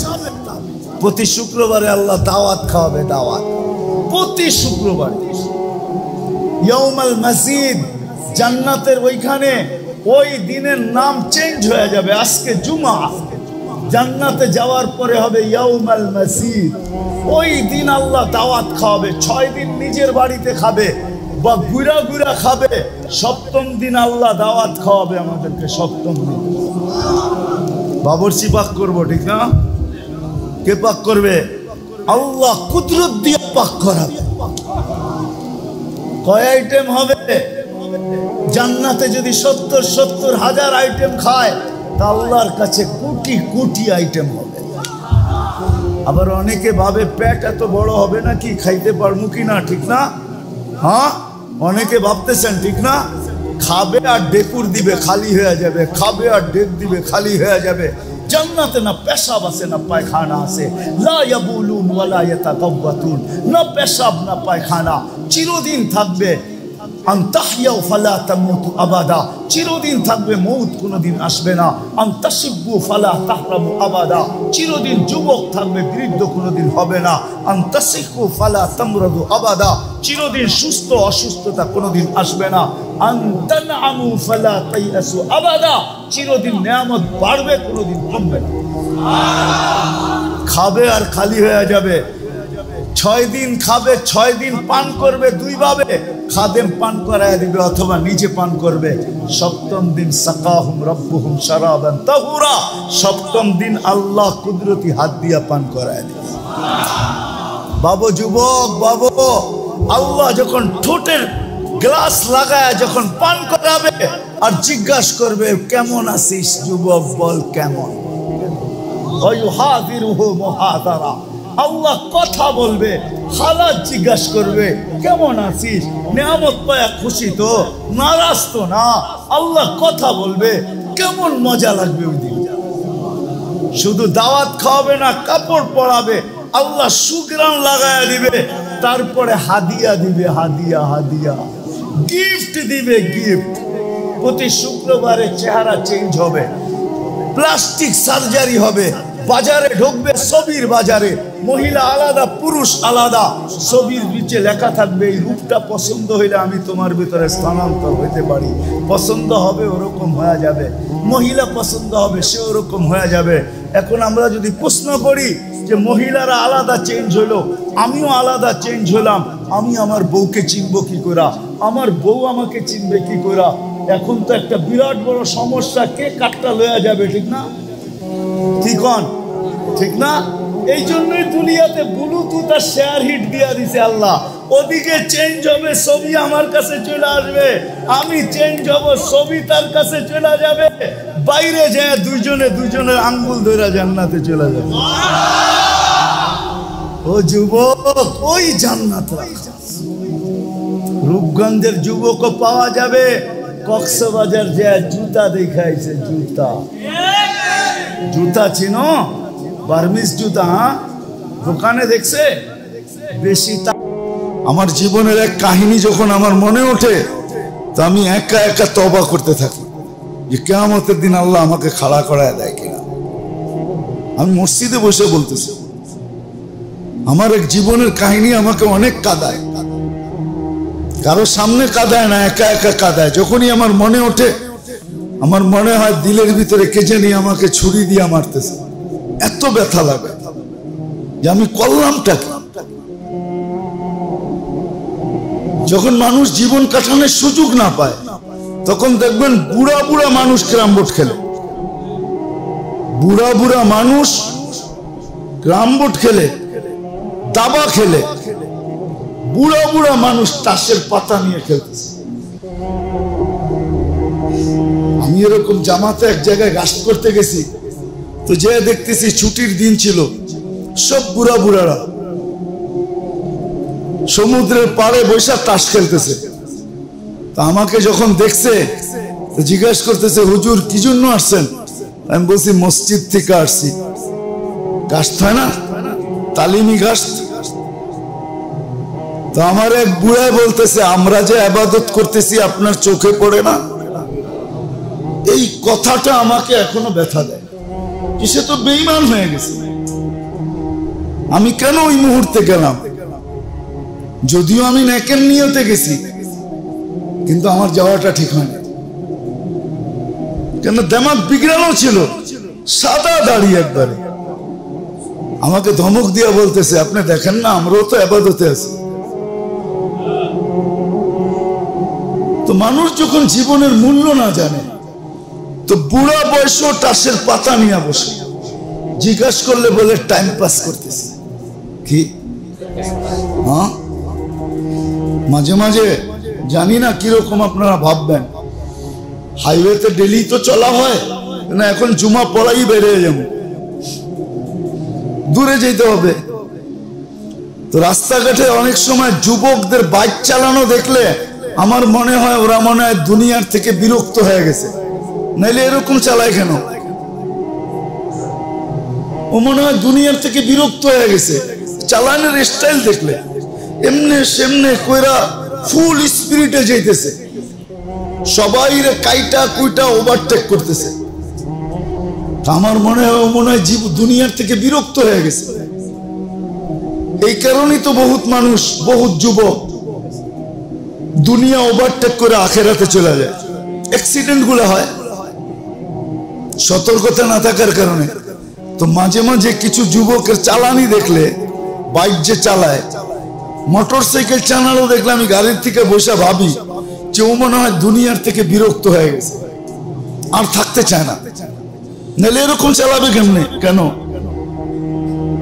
প্রতি শুক্রবারে আল্লাহ দাওয়াত খাওয়াবে, দাওয়াত প্রতি শুক্রবারে। ইয়াউমাল মাসজিদ, জান্নাতের ওইখানে ওই দিনের নাম চেঞ্জ হয়ে যাবে। আজকে জুমা, জান্নাতে যাওয়ার পরে হবে ইয়াউমাল মাসজিদ। ওই দিন আল্লাহ দাওয়াত খাওয়াবে। 6 দিন নিজের বাড়িতে খাবে বা ঘুরা ঘুরা খাবে, 7ম দিন আল্লাহ দাওয়াত খাওয়াবে আমাদেরকে। 7ম দিন বাবরচি পাক করবো, ঠিক না? কে পাক করবে? আল্লাহ কুদরত দিয়ে পাক করাবে। কয় আইটেম হবে? জান্নাতে যদি 70 হাজার আইটেম খায়, তা আল্লাহর কাছে কোটি কোটি আইটেম হবে। আবার অনেকে ভাবে পেট এত বড় হবে নাকি, খাইতে পারবো কিনা, ঠিক না? হ্যাঁ, অনেকে ভাবতেছেন, ঠিক না? খাবে আর ডেকুর দিবে, খালি হয়ে যাবে। খাবে আর ডেক দিবে, খালি হয়ে যাবে। জান্নাতে না পেশাব আছে না পায়খানা আছে, লা ইয়াবুলুন ওয়ালা ইয়াতাকাব্বাতুন, না পেশাব না পায়খানা, চিরদিন থাকবে। আনতাহিয়াও ফালা তামুতু আবাদা, চিরদিন থাকবে, মৌত কোনোদিন আসবে না। আনতাশিব্বু ফালা তাহরামু আবাদা, চিরদিন যুবক থাকবে, বৃদ্ধ কোনোদিন হবে না। আনতাসিহু ফালা তামরাদু আবাদা, চিরদিন সুস্থ অসুস্থতা কোনোদিন আসবে না। আনতানআমু ফালা তাইয়াসু আবাদা, চিরদিন নিয়ামত বাড়বে, কোনোদিন কমবে না। খাবে আর খালি হয়ে যাবে। 6 দিন খাবে, 6 দিন পান করবে 2 ভাবে, খাদেম পান করায় দিবে অথবা নিজে পান করবে। 7ম দিন সাকাহুম রাব্বুহুম শারাবান তাহুরা, 7ম দিন আল্লাহ কুদরতি হাত দিয়া পান করায় দিবে। বাবু যুবক, বাবু, আল্লাহ যখন ঠোঁটের গ্লাস লাগায় যখন পান করাবে আর জিজ্ঞাসা করবে কেমন আছিস যুবক, বল কেমন। ওয়ায়ুহাদিরুহু মুহাদারা, আল্লাহ কথা বলবে, হালাত জিজ্ঞাসা করবে কেমন আছিস, নিয়ামত পায়া খুশি তো, নারাজ তো না। আল্লাহ কথা বলবে, কেমন মজা লাগবে ওই দিন। শুধু দাওয়াত খাওয়াবে না, কাপড় পরাবে, আল্লাহ সুগ্রাণ লাগায়া দিবে, তারপরে হাদিয়া দিবে, হাদিয়া হাদিয়া গিফট দিবে, গিফট। প্রতি শুক্রবারে চেহারা চেঞ্জ হবে, প্লাস্টিক সার্জারি হবে, বাজারে ঢুকবে ছবির বাজারে, মহিলা আলাদা পুরুষ আলাদা, ছবির নিচে লেখা থাকবে এই রূপটা পছন্দ হইলে আমি তোমার ভিতরে স্থানান্তর হইতে পারি। পছন্দ হবে ওরকম হয়ে যাবে, মহিলা পছন্দ হবে সে ওরকম হয়ে যাবে। এখন আমরা যদি প্রশ্ন করি যে মহিলারা আলাদা চেঞ্জ হলো, আমিও আলাদা চেঞ্জ হলাম, আমি আমার বউকে চিনব কি করে, আমার বউ আমাকে চিনবে কি করে? এখন তো একটা বিরাট বড় সমস্যা, কে কাটটা লয়া যাবে, ঠিক না? ঠিক না? এই জন্যই দুনিয়াতে ব্লুটুথ আর শেয়ার হিট দিয়া দিছে আল্লাহ। ওদিকে চেঞ্জ হবে, ছবি আমার কাছে চলে আসবে, আমি চেঞ্জ হব, ছবি তার কাছে চলে যাবে, বাইরে যায় দুজনের আঙ্গুল ধরে জান্নাতে চলে যাবে। ও যুবক, ওই জান্নাত রূপগঞ্জের যুবকও পাওয়া যাবে, কক্সবাজার যায় জুতা দেখাইছে, জুতা চিনো? বার্মিস জুতা, দোকানে দেখছে বেশি। আমার জীবনের এক কাহিনী যখন আমার মনে ওঠে, তো আমি একা একা তওবা করতে থাকি যে কিয়ামতের দিন আল্লাহ আমাকে খাড়া করায় দেয় কিনা। আমি মসজিদে বসে বলতেছি, আমার এক জীবনের কাহিনী আমাকে অনেক কাঁদায়, কারো সামনে কাঁদায় না, একা একা কাঁদায়। যখনই আমার মনে ওঠে, আমার মনে হয় দিলের ভিতরে কে জানি আমাকে ছুরি দিয়ে মারতেছে, এত ব্যথা লাগে যে আমি করলামটা কি। যখন মানুষ জীবন কাটানোর সুযোগ না পায়, তখন দেখবেন বুড়া বুড়া মানুষ ক্যারাম বোর্ড খেলে, বুড়া বুড়া মানুষ ক্যারাম বোর্ড খেলে, দাবা খেলে, বুড়া বুড়া মানুষ তাসের পাতা নিয়ে খেলতেছে। আমি এরকম জামাতে এক জায়গায় গাছ করতে গেছি, তো যে দেখতেছি ছুটির দিন ছিল, সব বুড়া বুড়ারা সমুদ্রের পাড়ে বসে তাস খেলতেছে। তা আমাকে যখন দেখছে তো জিজ্ঞেস করতেছে, হুজুর কি জন্য আসছেন? আমি বলছি মসজিদ থেকে আসছি। গাছ হয় না, তালিমি গাছ। তো আমার এক বুড়ায় বলতেছে, আমরা যে ইবাদত করতেছি আপনার চোখে পড়ে না? এই কথাটা আমাকে এখনো ব্যথা দেয়, সে তো বেঈমান হয়ে গেছে। আমি কেন ওই মুহূর্তে গেলাম? যদিও আমি নেকের নিয়তে গেছি, কিন্তু আমার যাওয়াটা ঠিক হয়নি, কেন দেমাগ বিগড়ানো ছিল। সাদা দাড়ি একবারে আমাকে ধমক দিয়া বলতেছে, আপনি দেখেন না আমরাও তো ইবাদতে আছি। তো মানুষ যখন জীবনের মূল্য না জানে, তো বুড়া বয়সও তাসের পাতা নিয়ে বসে, জিজ্ঞাস করলে বলে টাইম পাস করতেছে। কি হ্যাঁ, মাঝে মাঝে জানি না কিরকম আপনারা ভাববেন, হাইওয়েতে ডেলি তো চলা হয় না, এখন জুমা পড়াই বেরিয়ে যাব, দূরে যেতে হবে। তো রাস্তাঘাটে অনেক সময় যুবকদের বাইক চালানো দেখলে আমার মনে হয় ওরা মনে হয় দুনিয়ার থেকে বিরক্ত হয়ে গেছে, নাইলে এরকম চালায় কেন? ও মনে হয় দুনিয়ার থেকে বিরক্ত হয়ে গেছে। চালানোর স্টাইল দেখলে এমনে সেমনে কইরা ফুল স্পিরিটে যাইতেছে, সবাই কাইটা কুইটা ওভারটেক করতেছে। আমার মনে হয় দুনিয়ার থেকে বিরক্ত হয়ে গেছে। এই কারণেই তো বহুত মানুষ, বহুত যুবক দুনিয়া ওভারটেক করে আখেরাতে চলে যায়। অ্যাক্সিডেন্ট গুলো হয় সতর্কতা না থাকার কারণে। তো মাঝে মাঝে কিছু যুবকের চালানি দেখলে, বাইক যে চালায়, মোটর সাইকেল চালানো দেখলে আমি গাড়ির থেকে বসে ভাবি যে ও মনে হয় দুনিয়ার থেকে বিরক্ত হয়ে গেছে, আর থাকতে চায় না। নাহলে এরকম চালাবে কেমনে? কেন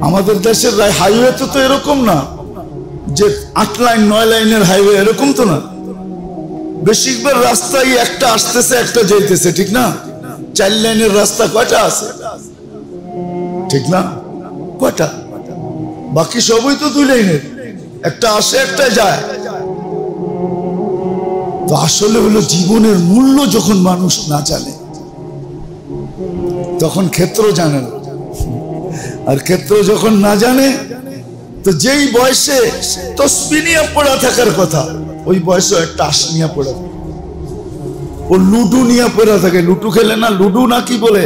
আমাদের দেশের হাইওয়ে তো এরকম না যে 8 লাইন 9 লাইনের হাইওয়ে, এরকম তো না। বেশিরভাগ রাস্তায় একটা আসতেছে একটা যাইতেছে, ঠিক না? 4 লাইনের রাস্তা কয়টা আছে? ঠিক না? কয়টা? বাকি সবই তো 2 লাইনের, একটা আসে একটা যায়। তো আসলে হলো জীবনের মূল্য যখন মানুষ না জানে, তখন ক্ষেত্র জানে না। আর ক্ষেত্র যখন না জানে, তো যেই বয়সে তসবিহ নিয়ে পড়া থাকার কথা, ওই বয়সে টাস নিয়ে পড়া থাকে, ও লুডু নিয়ে পড়া থাকে। লুডু খেলে না, লুডু না কি বলে,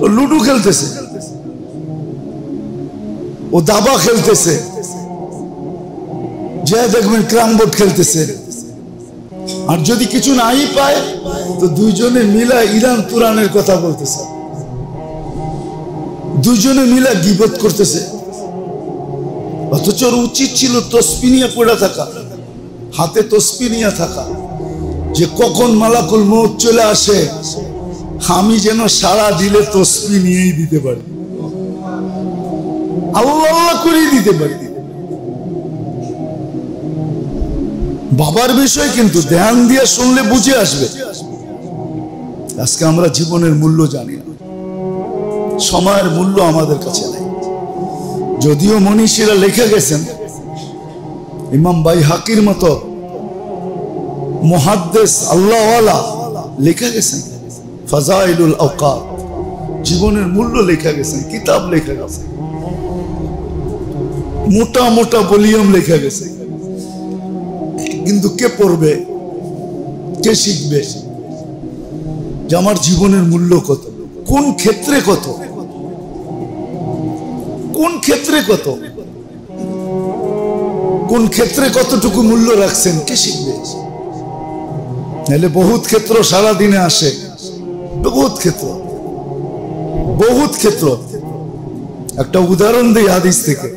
ও লুডু খেলতেছে, ও দাবা খেলতেছে, যে দেখবেন ক্রাম বোর্ড খেলতেছে। আর যদি কিছু নাই পায় তো দুইজনে মিলা ইরান তুরানের কথা বলতেছে, দুইজনে মিলা গীবত করতেছে। অথচ উচিত ছিল তসবিহ নিয়ে পড়ে থাকা, হাতে তসবিহ নিয়ে থাকা, যে কখন মালাকুল মউত চলে আসে আমি যেন সারা দিলে তসবিহ নিয়েই দিতে পারি, আল্লাহ করেই দিতে পারি। বাবার বিষয় কিন্তু ধ্যান দিয়ে শুনলে বুঝে আসবে। আজকে আমরা জীবনের মূল্য জানি না, সময়ের মূল্য আমাদের কাছে নেই। যদিও মনীষীরা লিখে গেছেন, ইমাম বাইহাকির মতো মুহাদ্দিস আল্লাহওয়ালা লিখে গেছেন ফাজাইলুল আওকাত, জীবনের মূল্য লিখে গেছেন, কিতাব লিখে গেছেন, মোটা মোটা ভলিউম লিখে গেছে। কিন্তু কে পড়বে, কে শিখবে যে আমার জীবনের মূল্য কত, কোন ক্ষেত্রে কত, কোন ক্ষেত্রে কত, কোন ক্ষেত্রে কতটুকু মূল্য রাখছেন, কে শিখবে? নাহলে বহুত ক্ষেত্র সারা দিনে আসে, বহুত ক্ষেত্র, বহুত ক্ষেত্র। একটা উদাহরণ দেই হাদিস থেকে।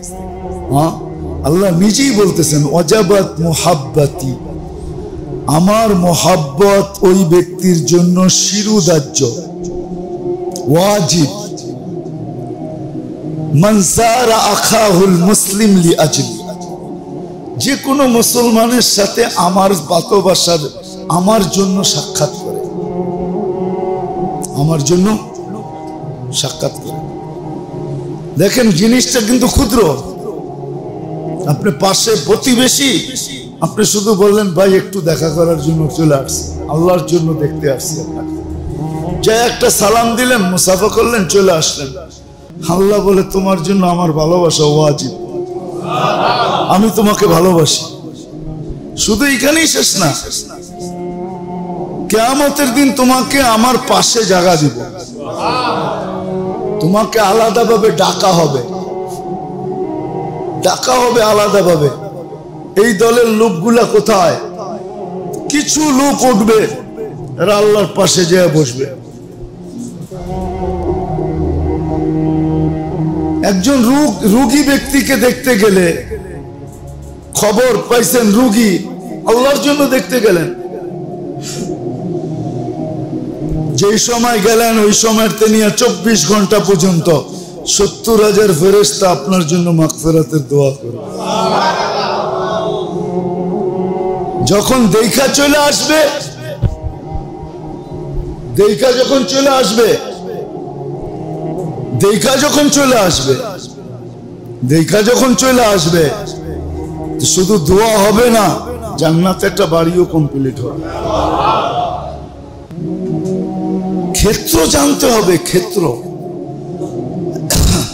হ্যাঁ, আল্লাহ নিজেই বলতেছেন ওয়াজাবাত মুহাব্বতি, আমার মোহাব্বত ওই ব্যক্তির জন্য শিরুদার্য, ওয়াজিব। মান যারা আখাহুল মুসলিম লিআজলি, যে কোনো মুসলমানের সাথে আমার ভালোবাসার, আমার জন্য সাক্ষাৎ করে, আমার জন্য সাক্ষাৎ করে। দেখেন জিনিসটা কিন্তু ক্ষুদ্র। আপনি পাশে প্রতিবেশী, আপনি শুধু বললেন ভাই একটু দেখা করার জন্য চলে আসছি, আল্লাহর জন্য দেখতে আসছি, আপনাকে যে একটা সালাম দিলেন, মুসাফা করলেন, চলে আসলেন। আল্লাহ বলে তোমার জন্য আমার ভালোবাসা ওয়াজিব, আমি তোমাকে ভালোবাসি। শুধু এখানেই শেষ না, কিয়ামতের দিন তোমাকে আমার পাশে জায়গা দিব, তোমাকে আলাদাভাবে ডাকা হবে, ডাকা হবে আলাদাভাবে। এই দলের লোকগুলা কোথায়? কিছু লোক উঠবে, এরা আল্লাহর পাশে যেয়ে বসবে। একজন রোগী ব্যক্তিকে দেখতে গেলে, খবর পাইছেন রোগী, আল্লাহর জন্য দেখতে গেলেন, যেই সময় গেলেন ওই সময়ের নিয়ে 24 ঘন্টা পর্যন্ত 70,000 ফেরেশতা আপনার জন্য মাগফিরাতের দোয়া করবে। যখন দেখা চলে আসবে, দেখা যখন চলে আসবে, দেখা যখন চলে আসবে, দেখা যখন চলে আসবে, শুধু দোয়া হবে না, জান্নাতে একটা বাড়িও কমপ্লিট হবে। ক্ষেত্র জানতে হবে, ক্ষেত্র।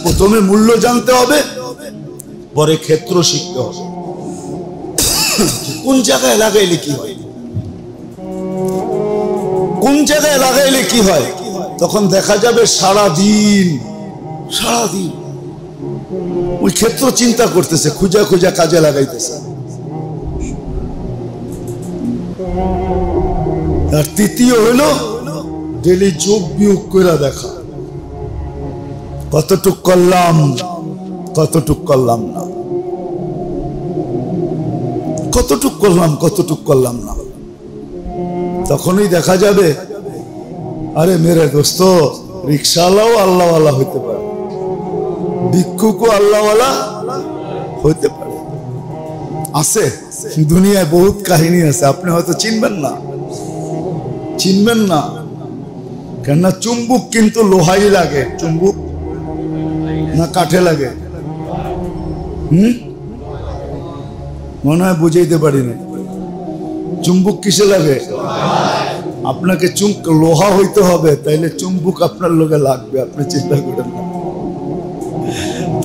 প্রথমে মূল্য জানতে হবে, পরে ক্ষেত্র শিখতে হবে। কোন জায়গায় লাগাইলে কি হয়, কোন জায়গায় লাগাইলে কি হয়, তখন দেখা যাবে সারাদিন সারাদিন ওই ক্ষেত্র চিন্তা করতেছে, খুঁজা খুঁজা কাজে লাগাইতেছে। আর তৃতীয় হলো ডেলি যোগ বিয়োগ করে দেখা, কতটুক করলাম, কতটুক করলাম না, কতটুক করলাম, কতটুক করলাম না। তখনই দেখা যাবে আরে মেরে দোস্ত, রিক্সাওয়ালাও আল্লাহওয়ালা হইতে পারে, ভিক্ষুকও আল্লাহওয়ালা হইতে পারে। আছে দুনিয়ায় বহুত কাহিনী আছে, আপনি হয়তো চিনবেন না, চিনবেন না। কেননা চুম্বুক কিন্তু লোহাই লাগে, চুম্বুক না কাঠে লাগে? মনে হয় বুঝাইতে পারি না। চুম্বুক কিসে লাগে? আপনাকে লোহা হইতে হবে, তাইলে চুম্বুক আপনার লোকে লাগবে, আপনি চিন্তা করেন না।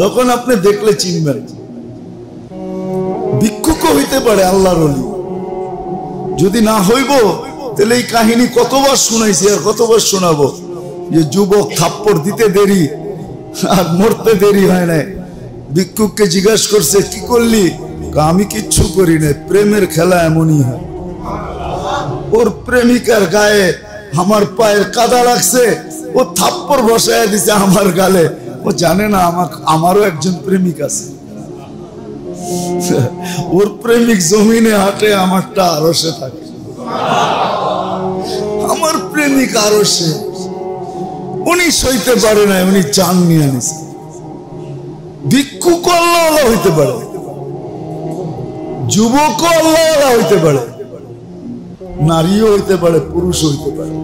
তখন আপনি দেখলে চিনবেন। ভিক্ষুক হইতে পারে আল্লাহর ওলি, যদি না হইব তাহলে এই কাহিনী কতবার শুনাইছি আর কতবার শোনাবো, যে যুবক থাপ্পড় দিতে দেরি আর মরতে দেরি হয় না। ভিক্ষুককে জিজ্ঞাসা করছে কি করলি? আমি কিচ্ছু করি না, প্রেমের খেলা এমনই হয়। ওর প্রেমিকার গায়ে আমার পায়ের কাদা লাগছে, ও থাপ্পড় বসায় দিছে আমার গালে। ও জানে না আমারও একজন প্রেমিক আছে। ওর প্রেমিক জমিনে হাঁটে, আমারটা আরশে থাকে। আমার প্রেমিক আরশে, উনি সইতে পারে না, উনি জান নিয়ে আনিছে। ভিক্ষুক আল্লাহ হইতে পারে, যুবক আল্লাহ হইতে পারে, নারীও হইতে পারে, পুরুষ হইতে পারে।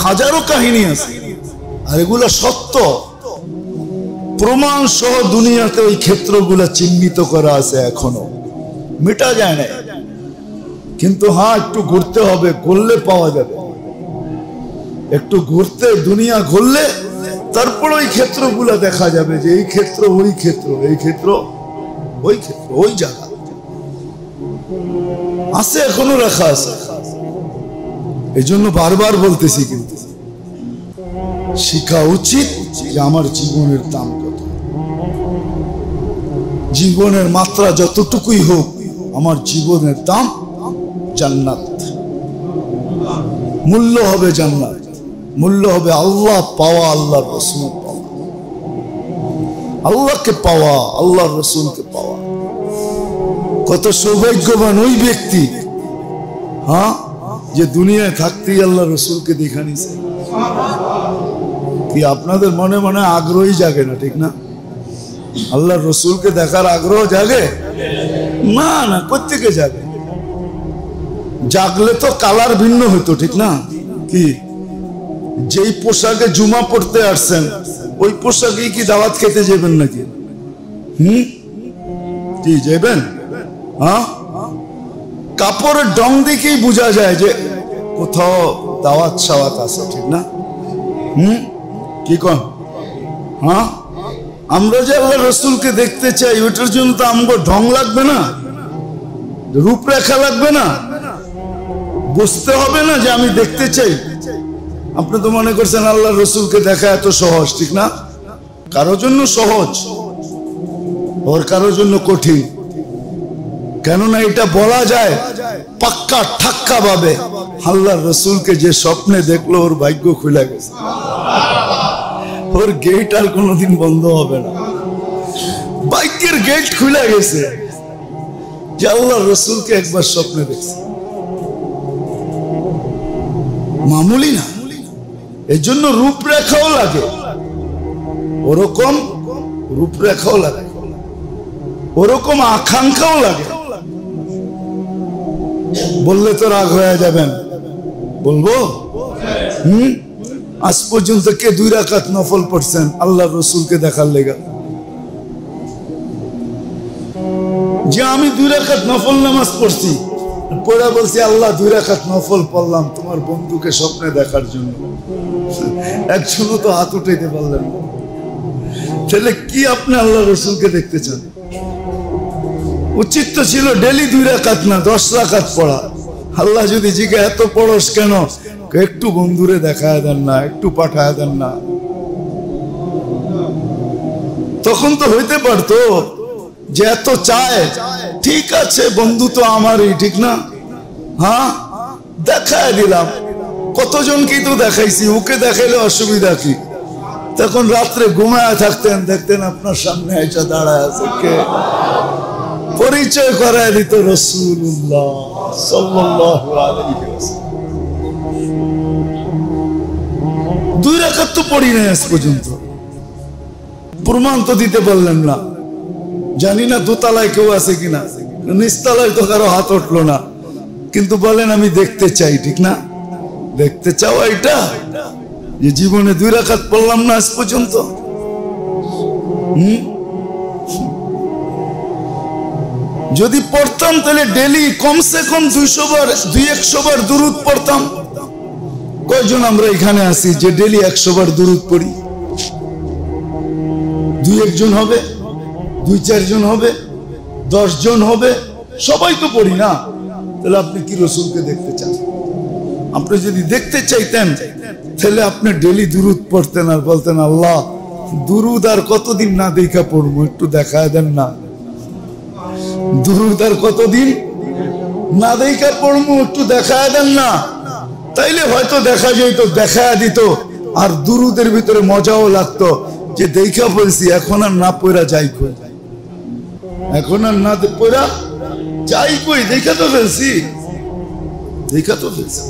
হাজারো কাহিনী আছে, আর এগুলা সত্য প্রমাণ সহ দুনিয়াতে ওই ক্ষেত্রগুলা চিহ্নিত করা আছে, এখনো মেটা যায় না। কিন্তু হ্যাঁ, একটু ঘুরতে হবে, ঘুরলে পাওয়া যাবে। একটু ঘুরতে, দুনিয়া ঘুরলে তারপর ওই ক্ষেত্রগুলা দেখা যাবে, যে এই ক্ষেত্র ওই ক্ষেত্র, এই ক্ষেত্র ওই ক্ষেত্র, ওই জায়গা আছে, এখনো রাখা আছে। এই জন্য বারবার বলতেছি, কিন্তু শিখা উচিত যে আমার জীবনের দাম কত, জীবনের মাত্রা যতটুকুই হোক, আমার জীবনের দাম জান্নাত। মূল্য হবে জান্নাত, মূল্য হবে আল্লাহ পাওয়া, আল্লাহর রাসূল পাওয়া, আল্লাহকে পাওয়া, আল্লাহর রাসূলকে পাওয়া। কত সৌভাগ্যবান ওই ব্যক্তি, হ্যাঁ, যে দুনিয়ায় থাকতেই আল্লাহর রাসূলকে দেখা নিছে। কি আপনাদের মনে মনে আগ্রহই জাগে না? ঠিক না? আল্লাহর রাসূলকে দেখার আগ্রহ জাগে না? না, কোত্থেকে জাগে? জাগলে তো কালার ভিন্ন হইতো, ঠিক না? কি যেই পোশাকে জুমা পড়তে আসছেন, ওই পোশাকে কি দাওয়াত খেতে যাবেন নাকি? কি যাবেন? হ্যাঁ, কাপড়ের ডং দেখেই বোঝা যায় যে কোথাও দাওয়াত সাওয়াত আছে, ঠিক না? কি কন? হ্যাঁ, আমরা যে আল্লাহর রাসূলকে দেখতে চাই, ওইটার জন্য তো আমাদের ঢং লাগবে না, রূপরেখা লাগবে না, বুঝতে হবে না যে আমি দেখতে চাই। আপনি তো মনে করছেন আল্লাহর রাসূলকে দেখা এত সহজ, ঠিক না? কারোর জন্য সহজ, ওর কারোর জন্য কঠিন। কেননা এটা বলা যায় পাক্কা ঠাক্কা ভাবে, আল্লাহর রাসূলকে যে স্বপ্নে দেখলো ওর ভাগ্য খুলে গেছে, ওর গেট আর কোনোদিন বন্ধ হবে না। ভাগ্যের গেট খুলে গেছে যে আল্লাহর রাসূলকে একবার স্বপ্নে দেখছে। মামুলি না, এর জন্য রূপরেখাও লাগে, ওরকম রূপরেখাও লাগে, ওরকম আকাঙ্ক্ষাও লাগে। বললে তো রাগ হয়ে যাবেন, বলবো? আজ পর্যন্ত কে 2 রাকাত নফল পড়ছেন আল্লাহর রাসূলকে দেখার লেগা? যে আমি 2 রাকাত নফল নামাজ পড়ছি, পড়া বলছি আল্লাহ 2 রাকাত নফল পড়লাম তোমার বন্ধুকে স্বপ্নে দেখার জন্য। একজনও তো হাত উঠাইতে পারলেন না। তাহলে কি আপনি আল্লাহর রাসূলকে দেখতে চান? উচিত তো ছিল ডেলি 2 রাকাত না 10 রাকাত পড়া। আল্লাহ যদি জিজ্ঞাসা এত পড়স কেন, একটু বন্ধুরে দেখায় দেন না, একটু পাঠায় দেন না, তখন তো হইতে পারতো যে এত চায়, ঠিক আছে বন্ধু তো আমারই, ঠিক না? হ্যাঁ, দেখায় দিলাম। কতজনকেই তো দেখাইছি, ওকে দেখাইলে অসুবিধা কি? তখন রাত্রে ঘুমায় থাকতেন, দেখতেন আপনার সামনে এসে দাঁড়ায় আছে কে, পরিচয় করায় দিত রাসূলুল্লাহ সাল্লাল্লাহু আলাইহি ওয়াসাল্লাম। 2 রাকাত তো পড়ি নাই আজ পর্যন্ত, প্রমাণ তো দিতে পারলেন না। জানি না দোতলায় কেউ আছে কিনা, নিচতলায় তো কারো হাত উঠলো না, কিন্তু বলেন আমি দেখতে চাই, ঠিক না? দেখতে চাও এটা যে জীবনে 2 রাকাত পড়লাম না আজ পর্যন্ত? যদি পড়তাম তাহলে ডেলি কমসে কম 200 বার 200 বার দুরূদ পড়তাম। কয়জন আমরা এখানে আছি যে ডেলি 100 বার দুরূদ পড়ি? দুই একজন হবে, দুই চারজন হবে, 10 জন হবে, সবাই তো পড়ি না। তাহলে আপনি কি রসুলকে দেখতে চান? আপনি যদি দেখতে চাইতেন তাহলে আপনি ডেলি দুরুদ পড়তেন আর বলতেন, আল্লাহ দুরুদ আর কতদিন না দেখা পড়বো, একটু দেখায় দেন না। দুরুদ আর কতদিন না দেখা পড়বো, একটু দেখায় দেন না। তাইলে হয়তো দেখা যেত, দেখায় দিত, আর দুরুদের ভিতরে মজাও লাগতো যে দেখা বলছি, এখন আর না পড়া যাই কই, এখন আর না পড়া যাই কই, দেখা তো ফেলছি, দেখা তো ফেলছি,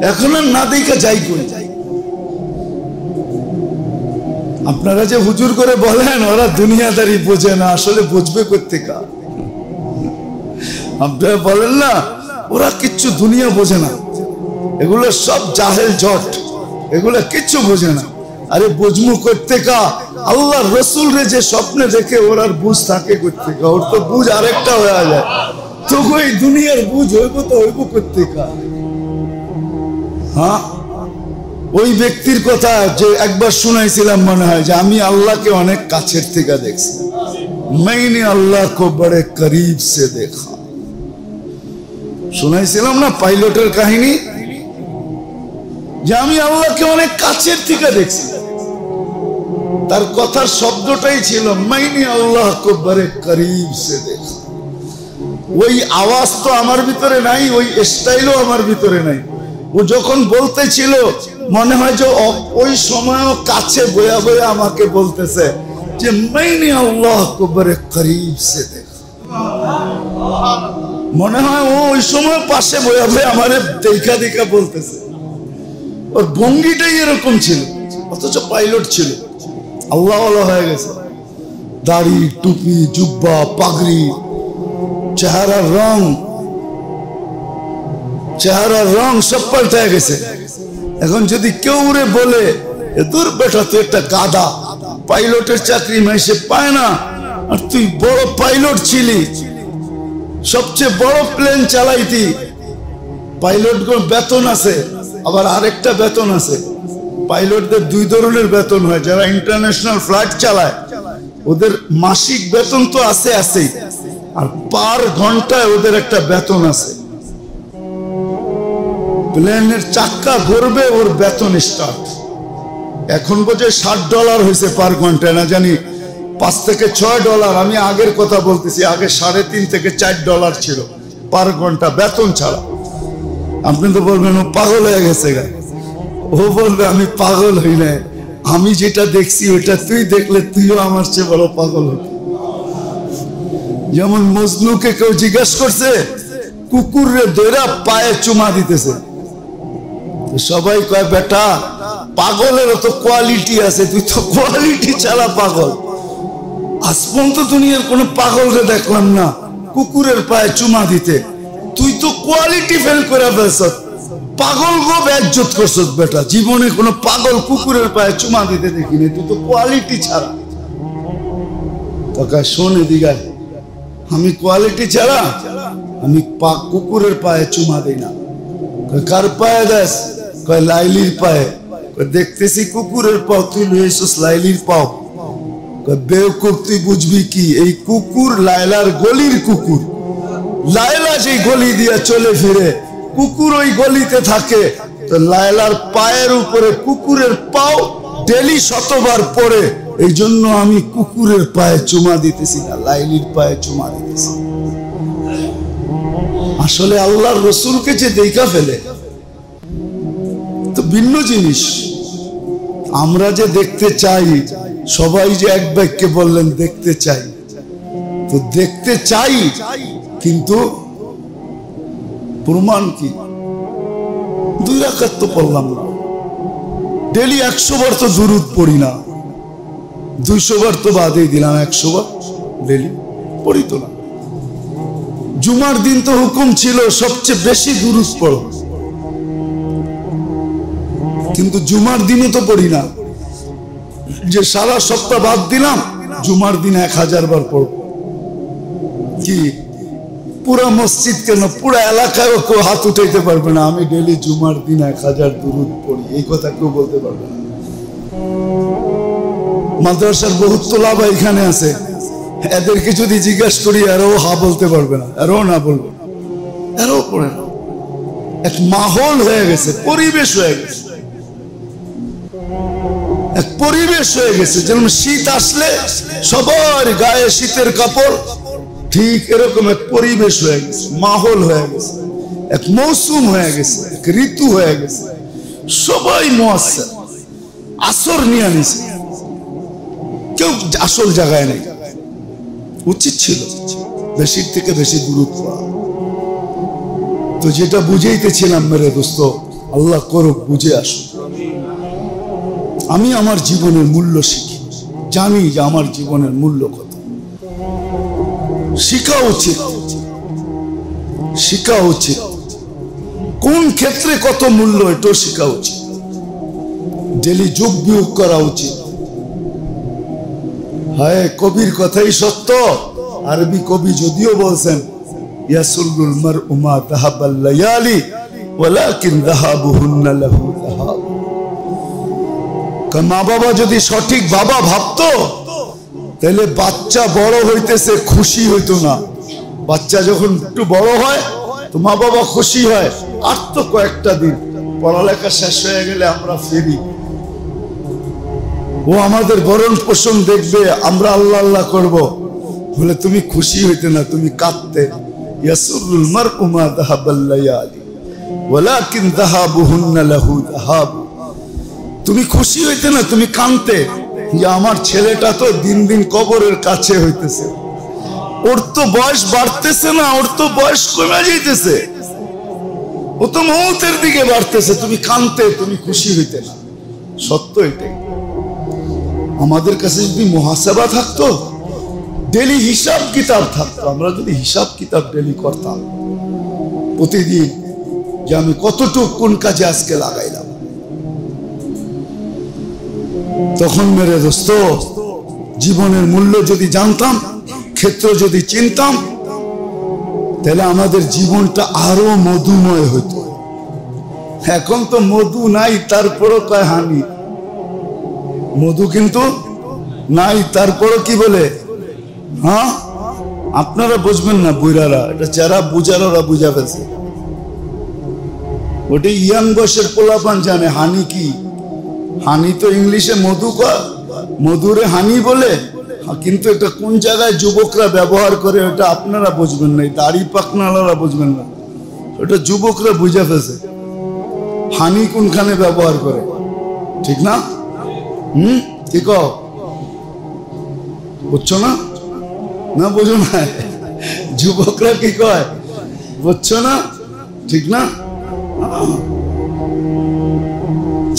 এখন আর না দেখা যাই কই। আপনারা যে হুজুর করে বলেন ওরা দুনিয়াদারি বোঝে না, আসলে বুঝবে কোত্থেকে? আপনারা বলেন না ওরা কিচ্ছু দুনিয়া বোঝে না, এগুলো সব জাহেল জট, এগুলো কিচ্ছু বোঝে না। আরে বুঝমু কোত্থেকে? আল্লাহ রসুল রে যে স্বপ্নে দেখে ওর আর বুঝ থাকে কোত্থেকে? ওর তো বুঝ আরেকটা হয়ে যায়, তো ওই দুনিয়ার বুঝ হইব তো হইব কোত্থেকে? হ্যাঁ, ওই ব্যক্তির কথা যে একবার শুনাইছিলাম মনে হয়, যে আমি আল্লাহকে অনেক কাছের থেকে দেখছি, मैंने अल्लाह को बड़े करीब से देखा। শুনাইছিলাম না পাইলটের কাহিনী, যে আমি আল্লাহকে অনেক কাছের থেকে দেখছি। তার কথার শব্দটাই ছিল मैंने अल्लाह को बड़े करीब से देखा। ওই আওয়াজ তো আমার ভিতরে নাই, ওই স্টাইলও আমার ভিতরে নাই। ও যখন বলতেছিল মনে হয় যে ওই সময়ও কাছে বয়া বয়া আমাকে বলতেছে যে मैंने अल्लाह को बड़े करीब से देखा। মনে হয় ও ওই সময় পাশে বয়া বয়া আমারে দেখা দেখা বলতেছে। ওর ভঙ্গিটাই এরকম ছিল, অথচ পাইলট ছিল, আল্লাহ আল্লাহ হয়ে গেছে। দাড়ি, টুপি, জুব্বা, পাগড়ি, চেহারার রং সব পাল্টে গেছে। এখন যদি কেউ রে বলে দূর বেটা তুই একটা গাধা, পাইলটের চাকরি মাইসে পায় না, আর তুই বড় পাইলট ছিলি, সবচেয়ে বড় প্লেন চালাইতি। পাইলট বেতন আছে, আবার আরেকটা বেতন আছে। পাইলটদের দুই ধরনের বেতন হয়, যারা ইন্টারন্যাশনাল ফ্লাইট চালায় ওদের মাসিক বেতন তো আছেই, আর পার ঘন্টায় ওদের একটা বেতন আছে। প্লেনের চাক্কা ঘুরবে ওর বেতন স্টার্ট। এখন বোঝে $60 হয়েছে পার ঘন্টায়, না জানি $5 থেকে $6। আমি আগের কথা বলতেছি, আগে $3.5 থেকে $4 ছিল পার ঘন্টা বেতন ছাড়া। আপনি তো বলবেন ও পাগল হয়ে গেছে গা। ও বলবে আমি পাগল হই না, আমি যেটা দেখছি ওইটা তুই দেখলে তুইও আমার চেয়ে বড় পাগল হবি। যেমন মজনুকে কেউ জিজ্ঞাসা করছে কুকুরে দৈরা পায়ে চুমা দিতেছে, সবাই কয় বেটা পাগলেরও তো কোয়ালিটি আছে, তুই তো কোয়ালিটি ছাড়া পাগল। আজ পর্যন্ত দুনিয়ার কোন পাগলকে দেখলাম না কুকুরের পায়ে চুমা দিতে, তুই তো কোয়ালিটি ফেল করে ফেলছ, পাগল গো বেজ্জত করছ বেটা। জীবনে কোনো পাগল কুকুরের পায়ে চুমা দিতে দেখিনি, তুই তো কোয়ালিটি ছাড়া। তোকে শোন এদিকে, আমি কোয়ালিটি ছাড়া আমি কুকুরের পায়ে চুমা দিই না। কার পায়ে দেশ? কয় লাইলির পায়ে। দেখতেছি কুকুরের পাও, তুই লইছিস লাইলির পাও। বেওকুফ তুই বুঝবি কি, এই কুকুর লাইলার গলির কুকুর। লাইলা যে গলি দিয়ে চলে ফিরে, কুকুর ওই গলিতে থাকে, তো লাইলার পায়ের উপরে কুকুরের পাও ডেলি 100বার পরে। এই জন্য আমি কুকুরের পায়ে চুমা দিতেছি না, লাইলির পায়ে চুমা দিতেছি। আসলে আল্লাহর রসুলকে যে দেখা ফেলে তো ভিন্ন জিনিস। আমরা যে দেখতে চাই, সবাই যে এক বাক্যে বললেন দেখতে চাই, তো দেখতে চাই, কিন্তু প্রমাণ কি? 2 রাকাত তো পড়লাম না, ডেলি 100 বার তো দুরুদ পড়ি না, 200 বার তো বাদেই দিলাম, 100 বার ডেলি পড়ি তো না। জুমার দিন তো হুকুম ছিল সবচেয়ে বেশি দুরুদ পড়ো, কিন্তু জুমার দিনও তো পড়ি না। যে সারা সপ্তাহ বাদ দিলাম, জুমার দিন 1000 বার পড়ব। কি পুরা মসজিদ কেন, পুরা এলাকায় কেউ হাত উঠাইতে পারবে না আমি ডেলি জুমার দিন 1000 দুরুদ পড়ি, এই কথা কেউ বলতে পারবে না। মাদ্রাসার বহুত তোলাবা এখানে আছে, এদেরকে যদি জিজ্ঞাসা করি এরাও হা বলতে পারবে না, এরাও না বলবে, এরাও পড়ে না। এক মাহল হয়ে গেছে, পরিবেশ হয়ে গেছে, এক পরিবেশ হয়ে গেছে। যেমন শীত আসলে সবার গায়ে শীতের কাপড়, ঠিক এরকম এক পরিবেশ হয়ে গেছে, মাহল হয়ে গেছে, এক মৌসুম হয়ে গেছে, এক ঋতু হয়ে গেছে। সবাই মুয়াসসার আসর নিয়ে নিছে, কেউ আসল জায়গায় নেই। উচিত ছিল বেশির থেকে বেশি দূরত্ব। তো যেটা বুঝাইতেছিলাম মেরে দোস্ত, আল্লাহ করুক বুঝে আসুন। আমি আমার জীবনের মূল্য শিখি, জানি যে আমার জীবনের মূল্য কত। শিখা উচিত, শিখা উচিত, কোন ক্ষেত্রে কত মূল্য এটাও শিখা উচিত। ডেলি যোগ বিয়োগ করা উচিত। হায়, কবির কথাই সত্য। আরবি কবি যদিও বলছেন ইয়াসুল্লুল মারউ মা যাহাবাল লায়ালি ওয়ালাকিন যাহাবুহুন্না লাহু যাহাব। মা বাবা যদি সঠিক বাবা ভাবতো তাহলে বাচ্চা বড় হইতেছে খুশি হইতো না। বাচ্চা যখন একটু বড় হয় তো মা বাবা খুশি হয়, আর তো কয়েকটা দিন পড়ালেখা শেষ হয়ে গেলে আমরা ফিরি, ও আমাদের ভরণ পোষণ দেখবে, আমরা আল্লাহ আল্লাহ করব। বলে তুমি খুশি হইতে না, তুমি কাঁদতে। ইয়াসুরুল মারউ মা যাহাবাল লায়ালি ওয়ালাকিন যাহাবুহুন্না লাহু যাহাব। তুমি খুশি হইতে না, তুমি কাঁদতে যে আমার ছেলেটা তো দিন দিন কবরের কাছে হইতেছে, ওর তো বয়স বাড়তেছে না, ওর তো বয়স কমে যাইতেছে, ও তো মৌতের দিকে বাড়তেছে। তুমি কাঁদতে, তুমি খুশি হইতে না। সত্য এটাই। আমাদের কাছে যদি মুহাসাবা থাকতো, ডেলি হিসাব কিতাব থাকতো, আমরা যদি হিসাব কিতাব ডেলি করতাম প্রতিদিন, যে আমি কতটুকু কোন কাজে আজকে লাগাইলাম, তখন মেরে দোস্ত জীবনের মূল্য যদি জানতাম, ক্ষেত্র যদি চিনতাম, তাহলে আমাদের জীবনটা আরো মধুময় হতো। এখন তো মধু নাই, তারপরও কয় হানি। মধু কিন্তু নাই, তারপরও কি বলে? হ্যাঁ, আপনারা বুঝবেন না, বুইরারা, এটা যারা বুঝার ওরা বুঝা ফেলছে। ওটা ইয়াং বয়সের পোলাপান জানে হানি কি। হানি তো ইংলিশে মধু কয়, মধুরে হানি বলে, কিন্তু এটা কোন জায়গায় যুবকরা ব্যবহার করে ওটা আপনারা বুঝবেন না, দাড়ি পাকনালারা বুঝবেন না, ওটা যুবকরা বুঝা ফেলছে হানি কোনখানে ব্যবহার করে, ঠিক না? কি কও, বুঝছো না? না বুঝো না, যুবকরা কি কয় বুঝছো না, ঠিক না?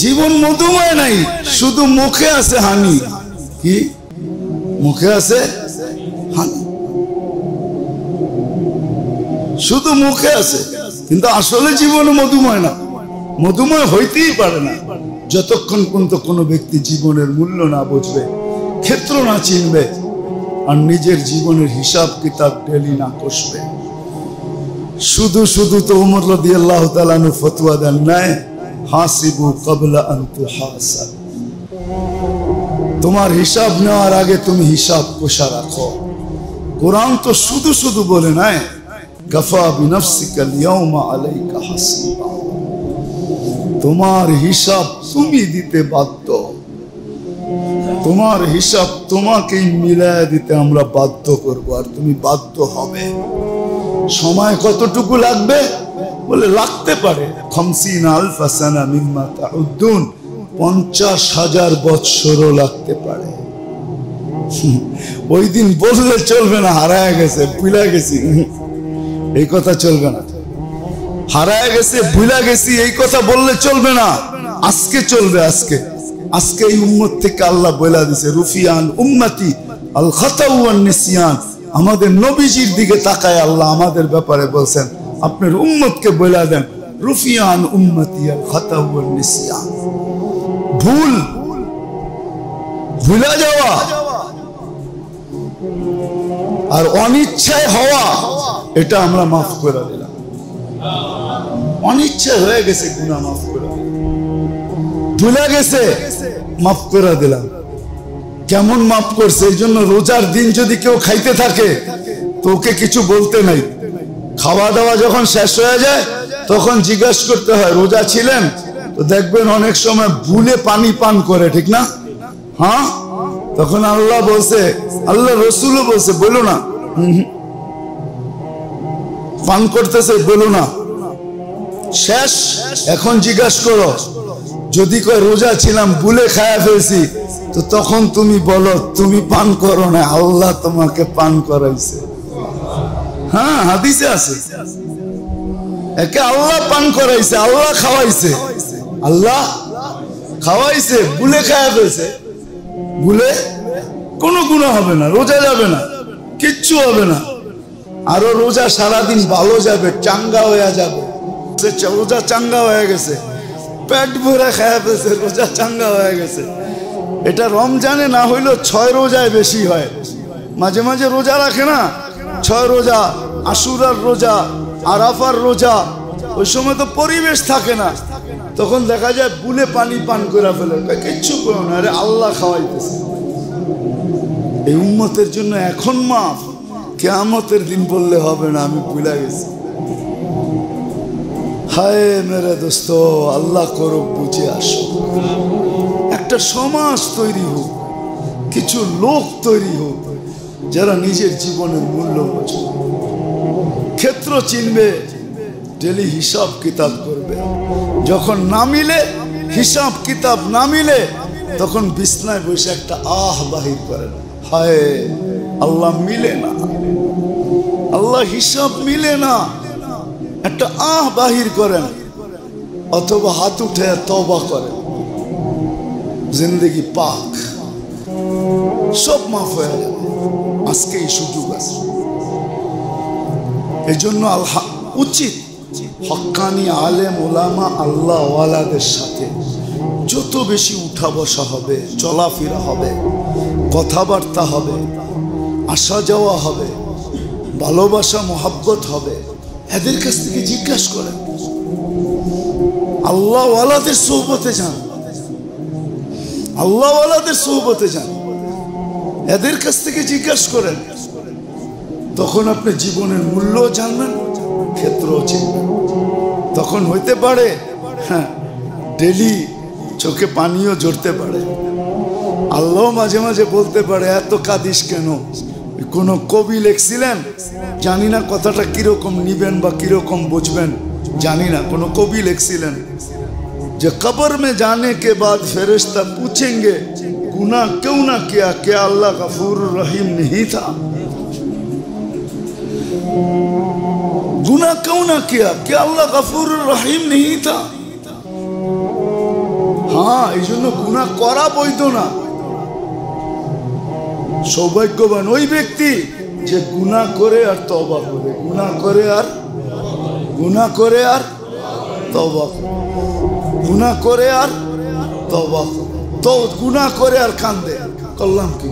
জীবন মধুময় নাই, শুধু মুখে আছে হানি। কি মুখে আছে হানি, শুধু মুখে আছে, কিন্তু আসলে জীবন মধুময় না, মধুময় হইতেই পারে না যতক্ষণ পর্যন্ত কোনো ব্যক্তি জীবনের মূল্য না বুঝবে, ক্ষেত্র না চিনবে, আর নিজের জীবনের হিসাব কিতাব ডেলি না কষবে। শুধু শুধু তো উমর রাদিয়াল্লাহু তাআলা আনহু ফতোয়া দেন নাই, হাসিবু ক্বাবলা আন তুহাসাব, তোমার হিসাব নেওয়ার আগে তুমি হিসাব কষা রাখো। কোরআন তো শুধু শুধু বলে নাই, কাফা বিনাফসিকাল ইয়াউমা আলাইকা হাসিবা, তোমার হিসাব তুমি দিতে বাধ্য, তোমার হিসাব তোমাকেই মিলায় দিতে আমরা বাধ্য করব, আর তুমি বাধ্য হবে। সময় কতটুকু লাগবে? বলে লাগতে পারে 50,000 সানা মিম্মা তাউদ্দুন, 50,000 বৎসরও লাগতে পারে। ওই দিন বললে চলবে না হারায় গেছে ভুলা গেছি, এই কথা চলবে না। হারায় গেছে ভুলা গেছি এই কথা বললে চলবে না, আজকে চলবে। আজকে আজকে এই উম্মত থেকে আল্লাহ বলে দিয়েছে, রুফিয়ান উম্মতি আল খাতাউ ওয়ান নিসিয়ান। আমাদের নবীজির দিকে তাকায় আল্লাহ আমাদের ব্যাপারে বলছেন, আপনার উম্মতকে বলে দেন রুফিয়ান উম্মতি আল খাতাউ ওয়ান নিসিয়ান। ভুল, ভুলা যাওয়া আর অনিচ্ছায় হওয়া, এটা আমরা মাফ করে দিলাম। অনিচ্ছা হয়ে গেছে, গুনাহ মাফ করে, ভুলে গেছে মাফ করে দিলাম। কেমন মাফ করছে। এই জন্য রোজার দিন যদি কেউ খাইতে থাকে তো ওকে কিছু বলতে নাই। খাওয়া দাওয়া যখন শেষ হয়ে যায় তখন জিজ্ঞাসা করতে হয় রোজা ছিলেন? তো দেখবেন অনেক সময় ভুলে পানি পান করে, ঠিক না? হ্যাঁ, তখন আল্লাহ বলছে, আল্লাহ রসুলও বলছে বলো না, পান করতেছে বলো না। শেষ, এখন জিজ্ঞাসা করো, যদি কয় রোজা ছিলাম ভুলে খায়া ফেলছি, তো তখন তুমি বলো তুমি পান করো না, আল্লাহ তোমাকে পান করাইছে। হ্যাঁ, হাদিসে আছে, একে আল্লাহ পান করাইছে, আল্লাহ খাওয়াইছে, আল্লাহ খাওয়াইছে, ভুলে খায়া ফেলছে। ভুলে কোনো গুনাহ হবে না, রোজা যাবে না, কিচ্ছু হবে না। আরো রোজা সারাদিন ভালো যাবে, চাঙ্গা হয়ে যাবে। রোজা চাঙ্গা হয়ে গেছে, পেট ভরে খায়া ফেলছে, রোজা চাঙ্গা হয়ে গেছে। এটা রমজানে না হইলেও 6 রোজায় বেশি হয়। মাঝে মাঝে রোজা রাখে না, 6 রোজা, আশুরার রোজা, আরাফার রোজা, ওই সময় তো পরিবেশ থাকে না, তখন দেখা যায় ভুলে পানি পান করে ফেলে, কিচ্ছু করো না, আরে আল্লাহ খাওয়াইতেছে। এই উম্মতের জন্য এখন মাফ, কিয়ামতের দিন বললে হবে না আমি ভুলে গেছি। হায় মেরে দোস্ত, আল্লাহ করুক বুঝে আসো। একটা সমাজ তৈরি হোক, কিছু লোক তৈরি হোক যারা নিজের জীবনের মূল্য বোঝে, ক্ষেত্র চিনবে, ডেলি হিসাব কিতাব করবে। যখন না মিলে, হিসাব কিতাব না মিলে, তখন বিছনায় বসে একটা আহ বাহির করে, হায় আল্লাহ মিলে না, আল্লাহ হিসাব মিলে না, একটা আহ বাহির করেন, অথবা হাত উঠে তওবা করেন, জিন্দেগি পাক, সব মাফ হয়ে যাবে। আজকে এই সুযোগ আছে। এই জন্য উচিত হক্কানি আলেম ওলামা আল্লাহ ওয়ালাদের সাথে যত বেশি উঠা বসা হবে, চলাফেরা হবে, কথাবার্তা হবে, আসা যাওয়া হবে, ভালোবাসা মোহাব্বত হবে, এদের কাছ থেকে জিজ্ঞাসা করেন। আল্লাহ ওয়ালাদের সোহবতে যান, আল্লাহ ওয়ালাদের সোহবতে যান, এদের কাছ থেকে জিজ্ঞাসা করেন। তখন আপনি জীবনের মূল্য জানবেন, ক্ষেত্রও চিনবেন। তখন হইতে পারে হ্যাঁ ডেলি চোখে পানিও ঝরতে পারে, আল্লাহ মাঝে মাঝে বলতে পারে এত কাঁদিস কেন। কোনো কবি লিখছিলেন, জানি না কথাটা কিরকম নিবেন বা কিরকম বুঝবেন জানি না, কোনো কবি লিখছিলেন যে কবর में जाने के बाद फरिश्ता पूछेंगे गुनाह क्यों ना किया, क्या अल्लाह गफूर रहीम नहीं था। गुनाह क्यों ना किया, क्या अल्लाह गफूर रहीम नहीं था। हाँ, এই জন্য গুনাহ করা বৈধ না। সৌভাগ্যবান ওই ব্যক্তি যে গুনাহ করে আর তওবা করে, গুনাহ করে আর তওবা করে, গুনাহ করে আর তওবা করে, তো গুনাহ করে আর কান্দে, করলাম কি,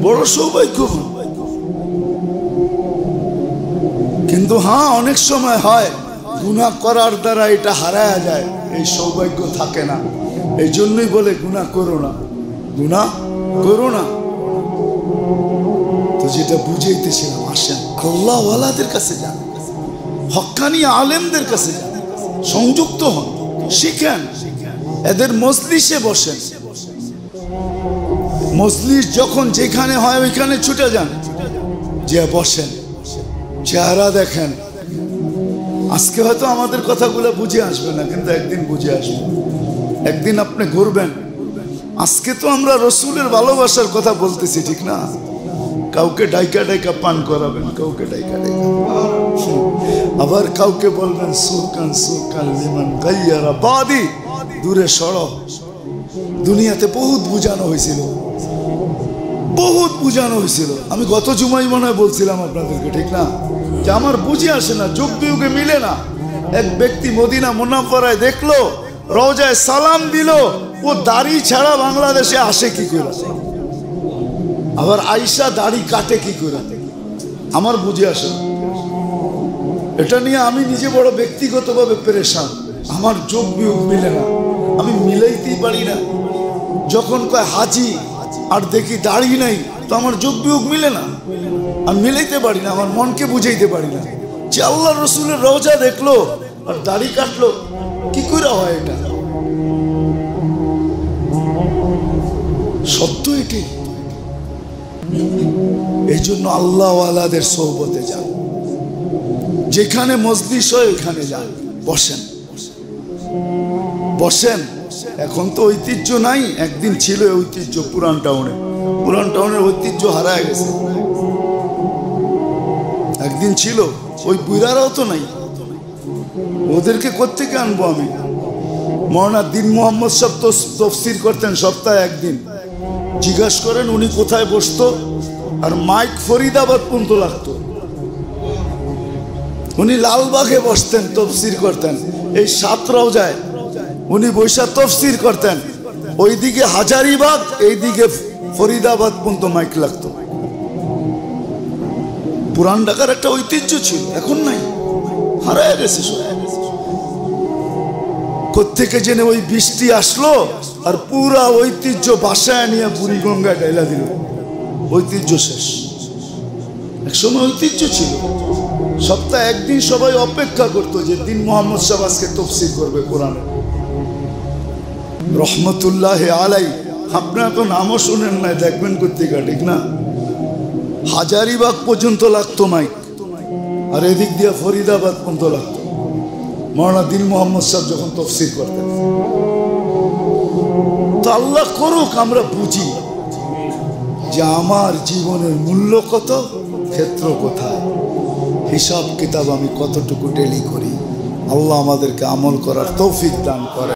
বড় সৌভাগ্যবান। কিন্তু হ্যাঁ, অনেক সময় হয় গুনাহ করার দ্বারা এটা হারায়া যায়, এই সৌভাগ্য থাকে না। এই জন্যই বলে গুনাহ করো না, গুনাহ করো না। তো যেটা বুঝাইতেছিলাম, আসেন আল্লাহ ওয়ালাদের কাছে যান, হক্কানি আলেমদের কাছে যান, সংযুক্ত হন, শিখেন, এদের মজলিসে বসেন। মজলিস যখন যেখানে হয় ওইখানে ছুটে যান, যে বসেন, চেহারা দেখেন। আজকে হয়তো আমাদের কথাগুলো বুঝে আসবে না, কিন্তু একদিন বুঝে আসবে। একদিন আপনি ঘুরবেন, আজকে তো আমরা রসুলের ভালোবাসার কথা বলতেছি, ঠিক না? কাউকে ডাইকা ডাইকা পান করাবেন, কাউকে ডাইকা ডাইকা, আবার কাউকে বলবেন সুরকান সুরকান লিমান গাইয়ারা বাদি, দূরে সরো। দুনিয়াতে বহুত বুঝানো হয়েছিল, বহুত বুঝানো হয়েছিল। আমি গত জুমাই মনে হয় বলছিলাম আপনাদেরকে, ঠিক না, যে আমার বুঝে আসে না, যুগ বিয়োগে মিলে না। এক ব্যক্তি মদিনা মুনাফফারায় দেখলো, রওজায় সালাম দিল, ও দাড়ি ছাড়া বাংলাদেশে আসে কি করে, আবার আয়েশা দাড়ি কাটে কি করে, আমার বুঝে আসে না। এটা নিয়ে আমি নিজে বড় ব্যক্তিগতভাবে পেরেশান, আমার যোগ বিয়োগ মিলে না, আমি মিলাইতেই পারি না। যখন কয় হাজি, আর দেখি দাড়ি নাই, তো আমার যোগ বিয়োগ মিলে না, আমি মিলাইতে পারি না, আমার মনকে বুঝাইতে পারি না যে আল্লাহ রসুলের রওজা দেখলো আর দাড়ি কাটলো, কি করে হয় এটা? সত্য এটি। এই জন্য আল্লাহওয়ালাদের সোহবতে যান, যেখানে মজলিস হয় ওইখানে যান, বসেন বসেন। এখন তো ঐতিহ্য নাই, একদিন ছিল ঐতিহ্য পুরান টাউনের ঐতিহ্য হারায় গেছে। একদিন ছিল, ওই বুইরারাও তো নাই, ওদেরকে কোত্থেকে আনবো আমি? মৌলানা দিন মোহাম্মদ সাহেব তো তফসির করতেন সপ্তাহে একদিন, জিজ্ঞাসা করেন উনি কোথায় বসতো, আর মাইক ফরিদাবাদ পর্যন্ত লাগতো। উনি লালবাগে বসতেন, তফসির করতেন। এই সাতরাও যায়, উনি বৈশা তফসির করতেন, ওইদিকে হাজারিবাগ, এইদিকে ফরিদাবাদ পর্যন্ত মাইক লাগতো। পুরান ঢাকার একটা ঐতিহ্য ছিল, এখন নাই, হারায় গেছে সব। কোত্থেকে জেনে ওই বৃষ্টি আসলো আর পুরা ঐতিহ্য বাসায় নিয়ে বুড়িগঙ্গায় ডাইলা দিল, ঐতিহ্য শেষ। একসময় ঐতিহ্য ছিল, সপ্তাহে একদিন সবাই অপেক্ষা করতো যে দিন মোহাম্মদ সাহেব আজকে তফসির করবে কোরআনে, রহমতুল্লাহ আলাই। আপনারা তো নামও শুনেন নাই, দেখবেন কোথেকে, ঠিক না? হাজারিবাগ পর্যন্ত লাগতো মাইক, আর এদিক দিয়ে ফরিদাবাদ পর্যন্ত লাগতো মৌলানা দিন মোহাম্মদ সাহেব যখন তফসির করতেন। তো আল্লাহ করুক আমরা বুঝি যে আমার জীবনের মূল্য কত, ক্ষেত্র কোথায়, হিসাব কিতাব আমি কতটুকু ডেলি করি। আল্লাহ আমাদেরকে আমল করার তৌফিক দান করে।